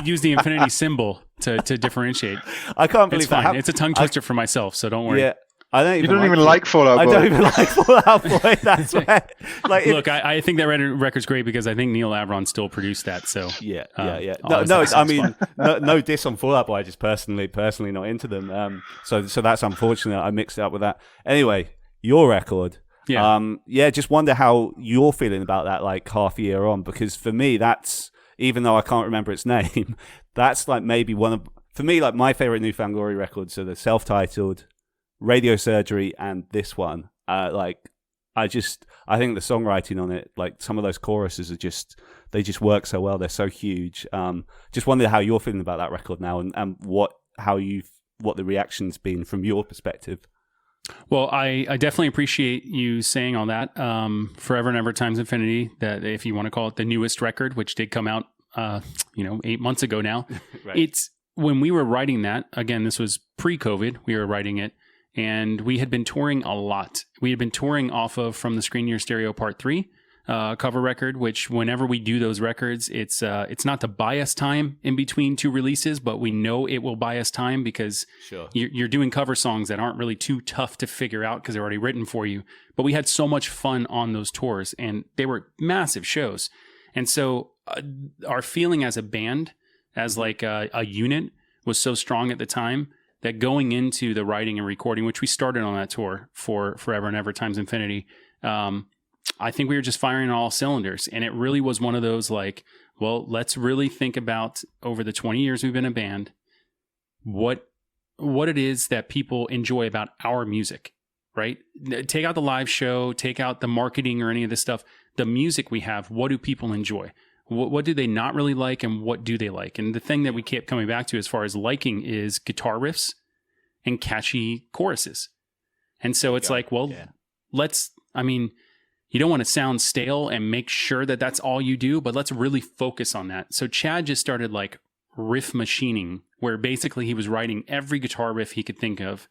use the infinity symbol to differentiate. I can't believe it's fine. It's a tongue twister for myself, so don't worry. Yeah, I don't even. You don't even like Fall Out Boy. I don't even like Fall Out Boy. That's why. Like, look, I think that record's great because I think Neil Avron still produced that. So yeah. No, I mean, no diss on Fall Out Boy. I just personally not into them. So that's unfortunate. I mixed it up with that. Anyway, your record. Yeah. Just wonder how you're feeling about that, like half a year on, because for me, that's, even though I can't remember its name, that's like maybe for me, like my favorite New Found Glory records are the self-titled, Radio Surgery, and this one. I think the songwriting on it, like some of those choruses they just work so well. They're so huge. Just wonder how you're feeling about that record now, and what the reaction's been from your perspective. Well, I definitely appreciate you saying all that. Forever and Ever Times Infinity, that if you want to call it the newest record, which did come out, 8 months ago now. Right. It's when we were writing that, again, this was pre-COVID, we were writing it, and we had been touring a lot. We had been touring off of From the Screen Your Stereo Part 3, cover record, which whenever we do those records, it's not to buy us time in between two releases, but we know it will buy us time because you're doing cover songs that aren't really too tough to figure out because they're already written for you. But we had so much fun on those tours, and they were massive shows. And so our feeling as a band, as like a unit, was so strong at the time that going into the writing and recording, which we started on that tour for Forever and Ever Times Infinity, I think we were just firing on all cylinders. And it really was one of those like, well, let's really think about over the 20 years we've been a band, what it is that people enjoy about our music, right? Take out the live show, take out the marketing or any of this stuff. The music we have, what do people enjoy? What do they not really like, and what do they like? And the thing that we kept coming back to as far as liking is guitar riffs and catchy choruses. And so it's like, well, you don't want to sound stale and make sure that that's all you do, but let's really focus on that. So Chad just started like riff machining, where basically he was writing every guitar riff he could think of.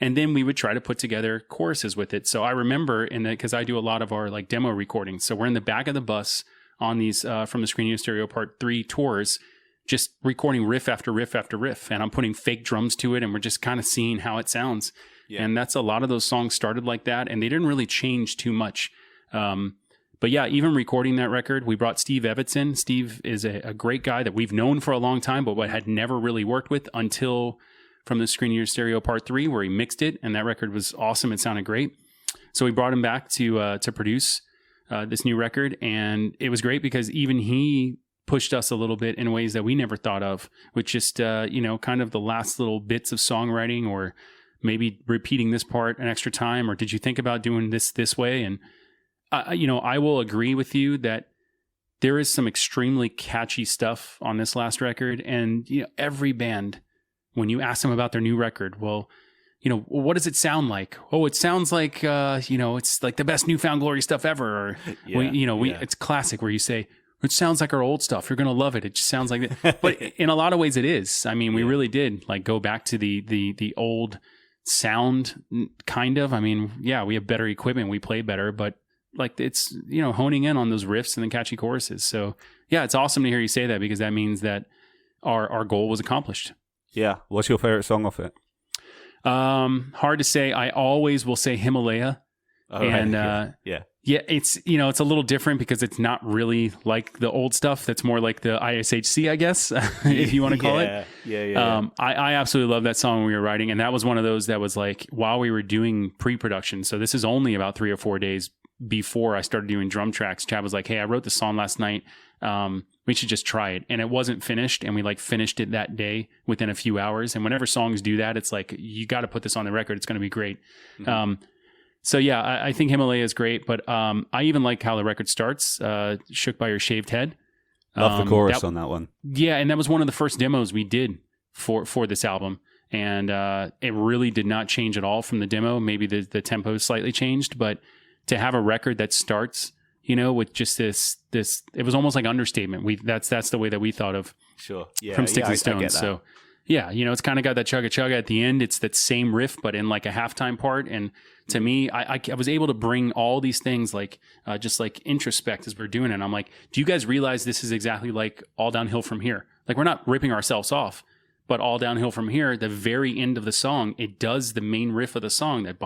And then we would try to put together choruses with it. So I remember because I do a lot of our like demo recordings. So we're in the back of the bus on these From the Screen Your Stereo Part 3 tours, just recording riff after riff after riff. And I'm putting fake drums to it, and we're just kind of seeing how it sounds. Yeah. And that's a lot of those songs started like that, and they didn't really change too much. But yeah, even recording that record, we brought Steve Evetson. Steve is a great guy that we've known for a long time, but had never really worked with until From the Screen Your Stereo Part 3, where he mixed it, and that record was awesome. It sounded great. So we brought him back to produce this new record, and it was great because even he pushed us a little bit in ways that we never thought of, with just, kind of the last little bits of songwriting, or maybe repeating this part an extra time, or did you think about doing this way? And, I will agree with you that there is some extremely catchy stuff on this last record. And, every band, when you ask them about their new record, well, what does it sound like? Oh, it sounds like, it's like the best New Found Glory stuff ever. Or, it's classic where you say, it sounds like our old stuff. You're going to love it. It just sounds like that. But in a lot of ways it is. I mean, we really did like go back to the old sound kind of. I mean, yeah, we have better equipment. We play better, but like it's, honing in on those riffs and the catchy choruses. So yeah, it's awesome to hear you say that, because that means that our goal was accomplished. Yeah. What's your favorite song off it? Hard to say. I always will say Himalaya. Oh, and yeah, it's it's a little different because it's not really like the old stuff. That's more like the ISHC, I guess, if you want to call it. Yeah. I absolutely love that song when we were writing, and that was one of those that was like while we were doing pre-production. So this is only about 3 or 4 days before I started doing drum tracks. Chad was like, "Hey, I wrote this song last night. We should just try it." And it wasn't finished, and we like finished it that day within a few hours. And whenever songs do that, it's like, you got to put this on the record. It's going to be great. Mm-hmm. So yeah, I think Himalaya is great, but I even like how the record starts, Shook by Your Shaved Head. Love the chorus on that one. Yeah, and that was one of the first demos we did for this album. And it really did not change at all from the demo. Maybe the tempo slightly changed, but to have a record that starts, with just this, it was almost like understatement. That's the way that we thought of. Sure. Yeah. From Sticks and Stones. So yeah, it's kind of got that chugga chugga at the end. It's that same riff, but in like a halftime part. And to me, I was able to bring all these things like just like introspect as we're doing it. And I'm like, do you guys realize this is exactly like All Downhill From Here? Like, we're not ripping ourselves off, But All Downhill From Here, the very end of the song, it does the main riff of the song, that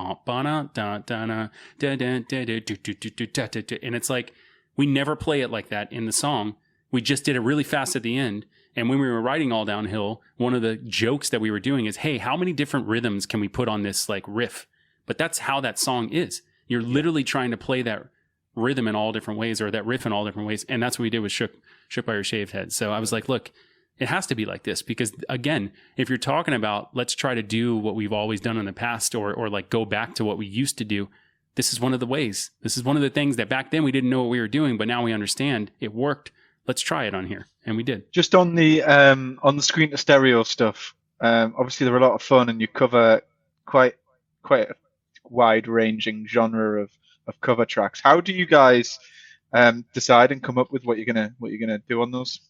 and it's like, we never play it like that in the song. We just did it really fast at the end. And when we were writing All Downhill, one of the jokes that we were doing is, hey, how many different rhythms can we put on this like riff? But that's how that song is. You're literally trying to play that rhythm in all different ways, or that riff in all different ways. And that's what we did with Shook by Your Shaved Head. So I was like, look, it has to be like this, because again, if you're talking about let's try to do what we've always done in the past, or like go back to what we used to do, this is one of the ways. This is one of the things that back then we didn't know what we were doing, but now we understand it worked. Let's try it on here. And we did. Just on the screen to stereo stuff, obviously they're a lot of fun, and you cover quite a wide ranging genre of cover tracks. How do you guys decide and come up with what you're gonna do on those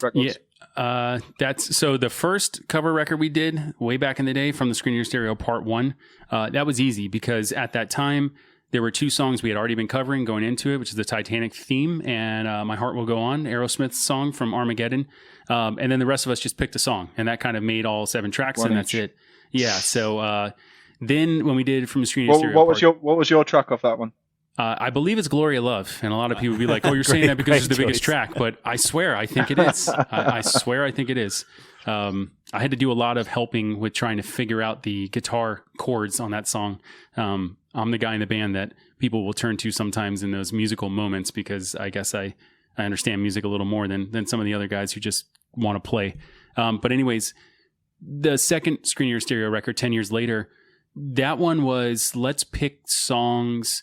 records? Yeah, that's so the first cover record we did way back in the day, From the Screen to Your Stereo Part 1, that was easy because at that time there were 2 songs we had already been covering going into it, which is the Titanic theme and My Heart Will Go On, Aerosmith's song from Armageddon. And then the rest of us just picked a song, and that kind of made all 7 tracks, and that's it. Yeah. So then when we did From the Screen to Your Stereo, what was your track off that one? I believe it's Gloria Love, and a lot of people would be like, oh, you're saying that because it's the biggest track, but I swear I think it is. I swear I think it is. I had to do a lot of helping with trying to figure out the guitar chords on that song. I'm the guy in the band that people will turn to sometimes in those musical moments, because I guess I understand music a little more than some of the other guys who just want to play. But anyways, the second Screen to Your Stereo record, 10 years later, that one was, let's pick songs,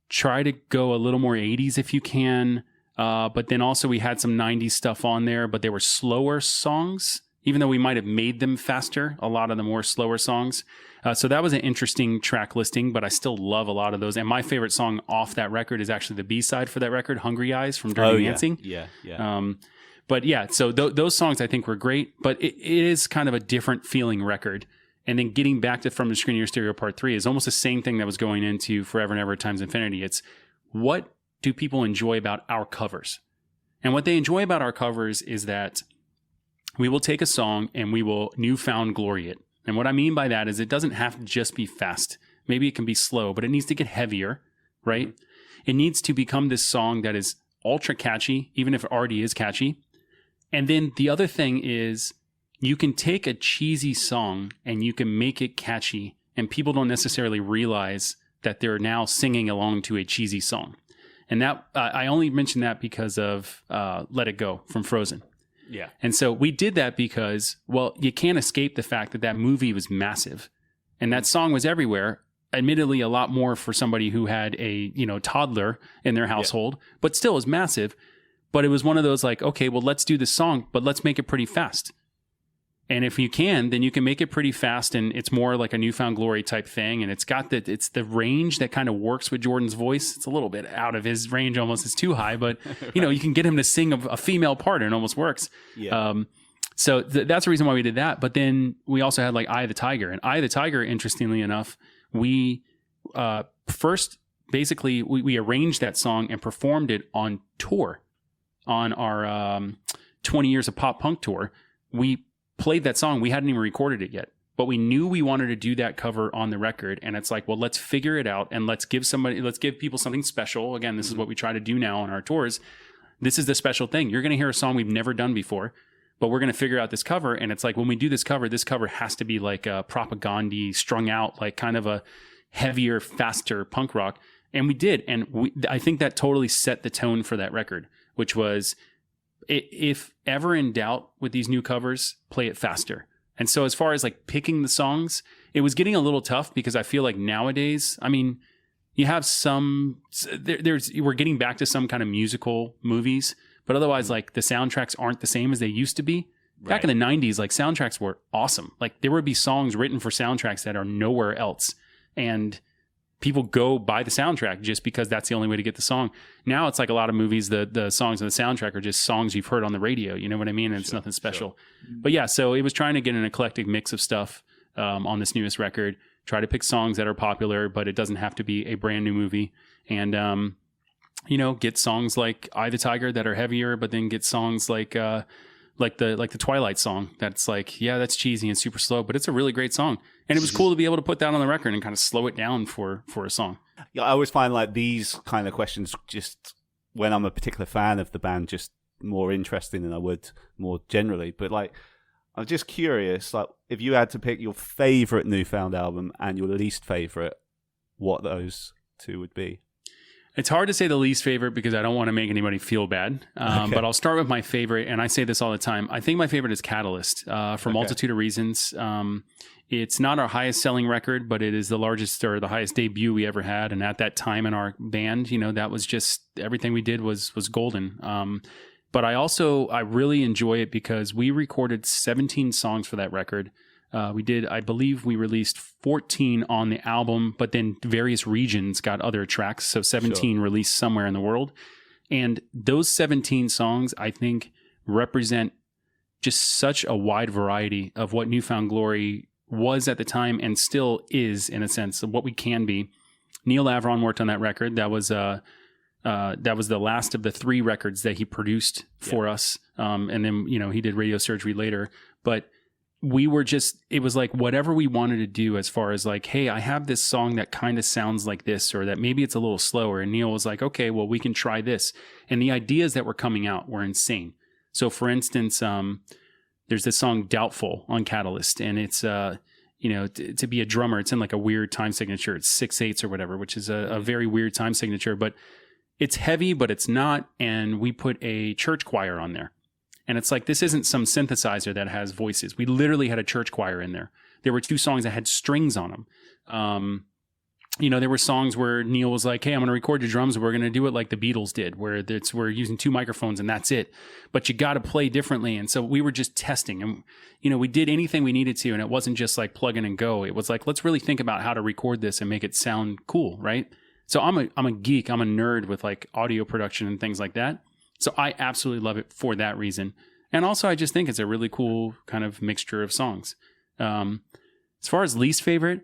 try to go a little more 80s if you can. But then also we had some 90s stuff on there, but they were slower songs, even though we might have made them faster. A lot of them were slower songs. So that was an interesting track listing, but I still love a lot of those. And my favorite song off that record is actually the B-side for that record, Hungry Eyes from Dirty Dancing. Yeah. But yeah, so those songs I think were great, but it is kind of a different feeling record. And then getting back to From the Screen to Your Stereo Part 3 is almost the same thing that was going into Forever and Ever Times Infinity. It's, what do people enjoy about our covers? And what they enjoy about our covers is that we will take a song and we will newfound glory it. And what I mean by that is it doesn't have to just be fast. Maybe it can be slow, but it needs to get heavier, right? Mm-hmm. It needs to become this song that is ultra catchy, even if it already is catchy. And then the other thing is, you can take a cheesy song and you can make it catchy, and people don't necessarily realize that they're now singing along to a cheesy song. And that I only mention that because of Let It Go from Frozen. Yeah. And so we did that because, well, you can't escape the fact that that movie was massive and that song was everywhere. Admittedly, a lot more for somebody who had a, toddler in their household, but still is massive. But it was one of those like, okay, well, let's do this song, but let's make it pretty fast. And if you can, then you can make it pretty fast, and it's more like a newfound glory type thing. And it's got it's the range that kind of works with Jordan's voice. It's a little bit out of his range, almost. It's too high, but you can get him to sing a female part, and it almost works. Yeah. So that's the reason why we did that. But then we also had like Eye of the Tiger, and Eye of the Tiger, interestingly enough, we first basically we arranged that song and performed it on tour, on our 20 years of pop punk tour. We played that song. We hadn't even recorded it yet, but we knew we wanted to do that cover on the record. And it's like, well, let's figure it out and let's give people something special. Again, this is what we try to do now on our tours. This is the special thing. You're going to hear a song we've never done before, but we're going to figure out this cover. And it's like, when we do this cover has to be like a propaganda, strung out, like kind of a heavier, faster punk rock. And we did. And I think that totally set the tone for that record, which was, if ever in doubt with these new covers, play it faster. And so as far as like picking the songs, it was getting a little tough, because I feel like nowadays, I mean, you have we're getting back to some kind of musical movies, but otherwise like the soundtracks aren't the same as they used to be. Back in the 90s, like soundtracks were awesome. Like there would be songs written for soundtracks that are nowhere else. And people go buy the soundtrack just because that's the only way to get the song. Now it's like a lot of movies, the songs on the soundtrack are just songs you've heard on the radio. You know what I mean? And it's nothing special. Sure. But yeah, so it was trying to get an eclectic mix of stuff on this newest record. Try to pick songs that are popular, but it doesn't have to be a brand new movie. And, get songs like Eye of the Tiger that are heavier, but then get songs like like the Twilight song. That's like, yeah, that's cheesy and super slow, but it's a really great song. And it was cool to be able to put that on the record and kind of slow it down for a song. Yeah, I always find like these kind of questions, just when I'm a particular fan of the band, just more interesting than I would more generally. But like, I'm just curious, like, if you had to pick your favorite Newfound album and your least favorite, what those two would be. It's hard to say the least favorite because I don't want to make anybody feel bad. But I'll start with my favorite, and I say this all the time. I think my favorite is Catalyst for a multitude of reasons. It's not our highest selling record, but it is the largest or the highest debut we ever had. And at that time in our band, that was just everything we did was golden. But I really enjoy it because we recorded 17 songs for that record. I believe we released 14 on the album, but then various regions got other tracks. So 17 released somewhere in the world. And those 17 songs, I think, represent just such a wide variety of what Newfound Glory was at the time and still is, in a sense, of what we can be. Neil Avron worked on that record. That was the last of the 3 records that he produced for us. And then, he did Radio Surgery later. But it was like whatever we wanted to do as far as like, hey, I have this song that kind of sounds like this, or that maybe it's a little slower. And Neil was like, okay, well, we can try this. And the ideas that were coming out were insane. So for instance, there's this song Doubtful on Catalyst, and it's, to be a drummer, it's in like a weird time signature. It's 6/8 or whatever, which is a very weird time signature, but it's heavy, but it's not. And we put a church choir on there. And it's like, this isn't some synthesizer that has voices. We literally had a church choir in there. There were 2 songs that had strings on them. There were songs where Neil was like, hey, I'm going to record your drums, and we're going to do it like the Beatles did, where we're using 2 microphones and that's it. But you got to play differently. And so we were just testing. And, we did anything we needed to. And it wasn't just like plug in and go. It was like, let's really think about how to record this and make it sound cool, right? So I'm a geek. I'm a nerd with like audio production and things like that. So I absolutely love it for that reason. And also, I just think it's a really cool kind of mixture of songs. As far as least favorite,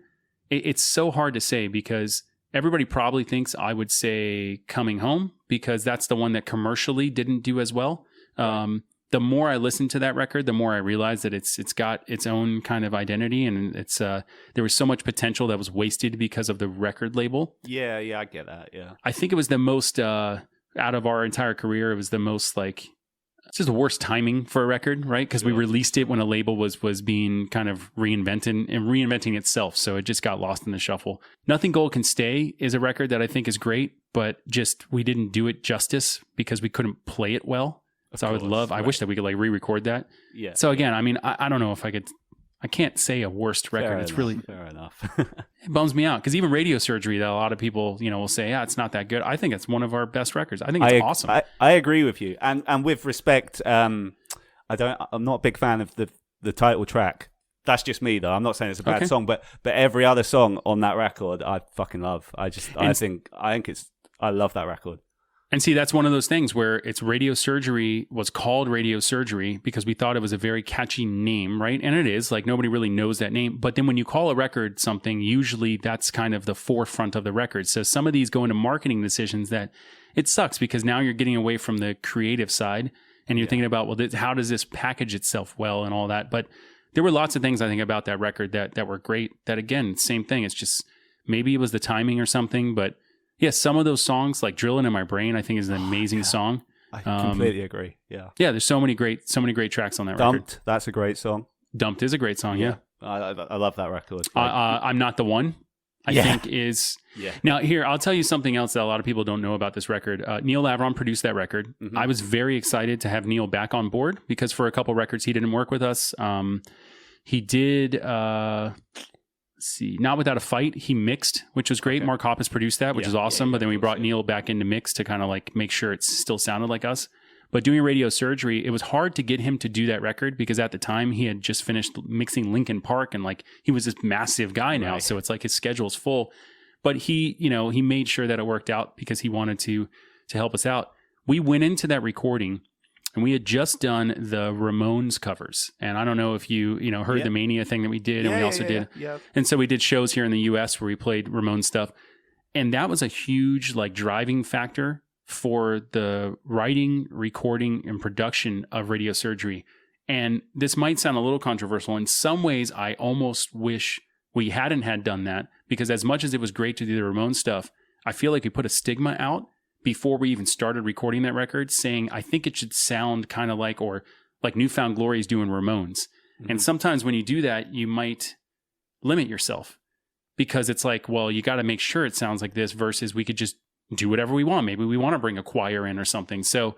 it's so hard to say because everybody probably thinks I would say Coming Home because that's the one that commercially didn't do as well. The more I listen to that record, the more I realize that it's got its own kind of identity, and it's there was so much potential that was wasted because of the record label. Yeah, I get that. Yeah, I think it was the most out of our entire career. It was the most like it's just the worst timing for a record, right? Because we released it when a label was being kind of reinventing itself, so it just got lost in the shuffle. Nothing Gold Can Stay is a record that I think is great, but just we didn't do it justice because we couldn't play it well. So I wish that we could like re-record that. Yeah. So again, I mean, I don't know if I can't say a worst record. Fair enough. It bums me out because even Radio Surgery, that a lot of people, will say, yeah, it's not that good. I think it's one of our best records. I think it's awesome. I agree with you. And with respect, I'm not a big fan of the title track. That's just me though. I'm not saying it's a bad song, but every other song on that record, I fucking love. I love that record. And see, that's one of those things where it's Radio Surgery was called Radio Surgery because we thought it was a very catchy name, right? And it is, like nobody really knows that name. But then when you call a record something, usually that's kind of the forefront of the record. So some of these go into marketing decisions that it sucks because now you're getting away from the creative side and you're thinking about, well, how does this package itself well and all that? But there were lots of things I think about that record that were great. That again, same thing. It's just maybe it was the timing or something, but yeah, some of those songs, like "Drillin' in My Brain," I think is an amazing song. I completely agree. Yeah, there's so many great tracks on that record. Dumped, that's a great song. Dumped is a great song. Yeah, I love that record. I'm Not the One. I think is now here. I'll tell you something else that a lot of people don't know about this record. Neil Avron produced that record. Mm-hmm. I was very excited to have Neil back on board because for a couple records he didn't work with us. He did. Not Without a Fight, he mixed, which was great. Mark Hoppus produced that, which is awesome. But then we brought Neil back into mix to kind of like make sure it still sounded like us. But doing Radio Surgery, it was hard to get him to do that record because at the time he had just finished mixing Linkin Park and like he was this massive guy now. Right. So it's like his schedule's full. But he made sure that it worked out because he wanted to help us out. We went into that recording and we had just done the Ramones covers. And I don't know if you heard the Mania thing that we did. And we also did. Yeah. And so we did shows here in the US where we played Ramones stuff. And that was a huge like driving factor for the writing, recording, and production of Radio Surgery. And this might sound a little controversial. In some ways, I almost wish we hadn't had done that, because as much as it was great to do the Ramones stuff, I feel like we put a stigma out before we even started recording that record, saying, I think it should sound kind of like, or like Newfound Glory is doing Ramones. Mm-hmm. And sometimes when you do that, you might limit yourself, because it's like, well, you got to make sure it sounds like this, versus we could just do whatever we want. Maybe we want to bring a choir in or something. So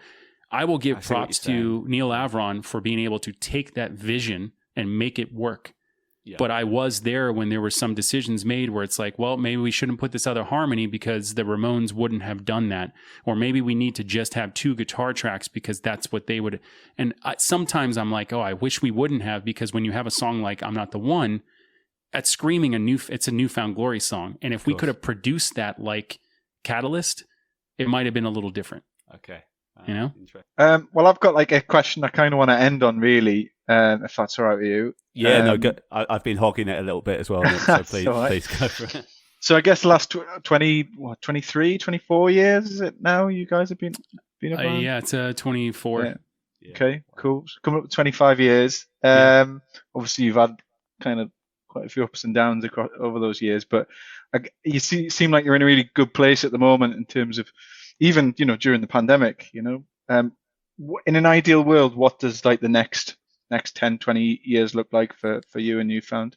I will give props to Neil Avron for being able to take that vision and make it work. Yeah. But I was there when there were some decisions made where it's like, well, maybe we shouldn't put this other harmony because the Ramones wouldn't have done that. Or maybe we need to just have 2 guitar tracks because that's what they would. And sometimes I'm like, oh, I wish we wouldn't have, because when you have a song like I'm Not the One, at screaming it's a Newfound Glory song. And if we could have produced that like Catalyst, it might have been a little different. Okay. You know? Well, I've got like a question I kind of want to end on, really, if that's all right with you. Yeah, no, good. I've been hogging it a little bit as well, Nick, so please go for it. So I guess the last 23, 24 years, is it now you guys have been around? Yeah, it's 24. Yeah. Okay, cool. So coming up to 25 years. Obviously, you've had kind of quite a few ups and downs over those years, but you seem like you're in a really good place at the moment in terms of, even, you know, during the pandemic, you know, in an ideal world, what does like the next 10, 20 years look like for you and Newfound?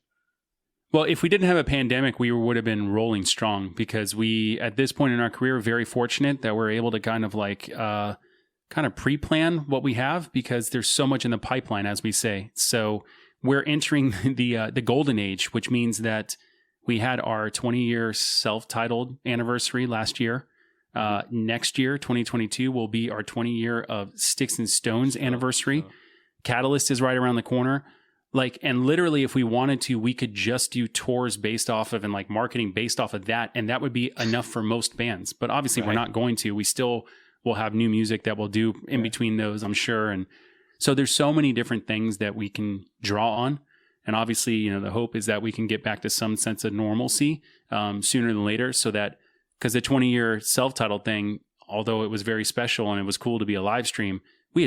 Well, if we didn't have a pandemic, we would have been rolling strong, because we, at this point in our career, are very fortunate that we're able to kind of pre-plan what we have, because there's so much in the pipeline, as we say. So we're entering the golden age, which means that we had our 20-year self-titled anniversary last year. Next year, 2022, will be our 20-year of Sticks and Stones anniversary. Catalyst is right around the corner. Like, and literally, if we wanted to, we could just do tours based off of, and like marketing based off of that, and that would be enough for most bands. But obviously, we're not going to. We still will have new music that we'll do in between those, I'm sure. And so there's so many different things that we can draw on. And obviously, you know, the hope is that we can get back to some sense of normalcy sooner than later, so that, because the 20-year self-titled thing, although it was very special and it was cool to be a live stream, we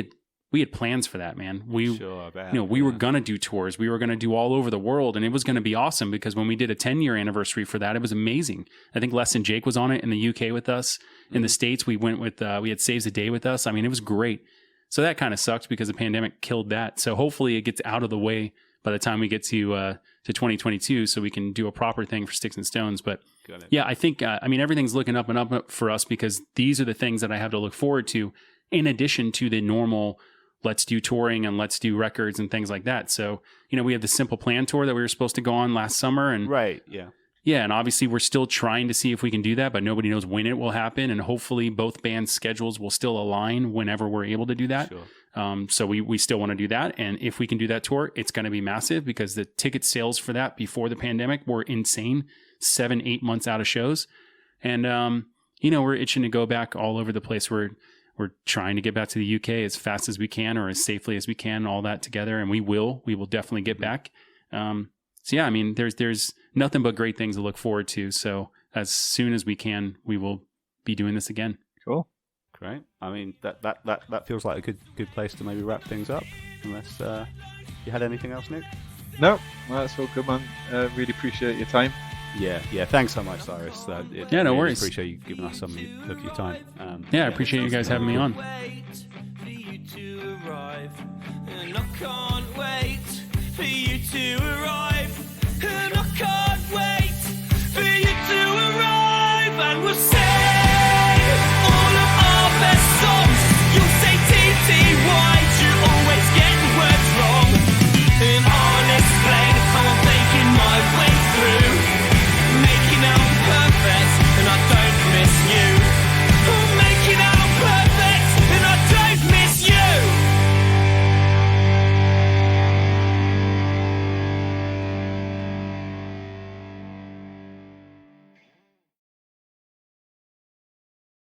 had plans for that, man. We were going to do tours. We were going to do all over the world, and it was going to be awesome, because when we did a 10-year anniversary for that, it was amazing. I think Less Than Jake was on it in the UK with us. In the States, we went with, we had Saves the Day with us. I mean, it was great. So that kind of sucked because the pandemic killed that. So hopefully it gets out of the way by the time we get to 2022, so we can do a proper thing for Sticks and Stones. But yeah, I think, everything's looking up and up for us, because these are the things that I have to look forward to, in addition to the normal, let's do touring and let's do records and things like that. So, you know, we have the Simple Plan tour that we were supposed to go on last summer. And yeah, and obviously we're still trying to see if we can do that, but nobody knows when it will happen. And hopefully both bands' schedules will still align whenever we're able to do that. Sure. So we still want to do that. And if we can do that tour, it's going to be massive, because the ticket sales for that before the pandemic were insane, 7-8 months out of shows. And, you know, we're itching to go back all over the place. We're trying to get back to the UK as fast as we can, or as safely as we can, all that together. And we will definitely get back. So yeah, I mean, there's nothing but great things to look forward to. So as soon as we can, we will be doing this again. Cool. Great. I mean, that feels like a good place to maybe wrap things up, unless you had anything else, Nick? No, well, that's all good, man. Really appreciate your time. Yeah. Thanks so much, Cyrus. No really worries. Appreciate you giving us some of your time. I appreciate you guys having me on. I can't wait for you to arrive.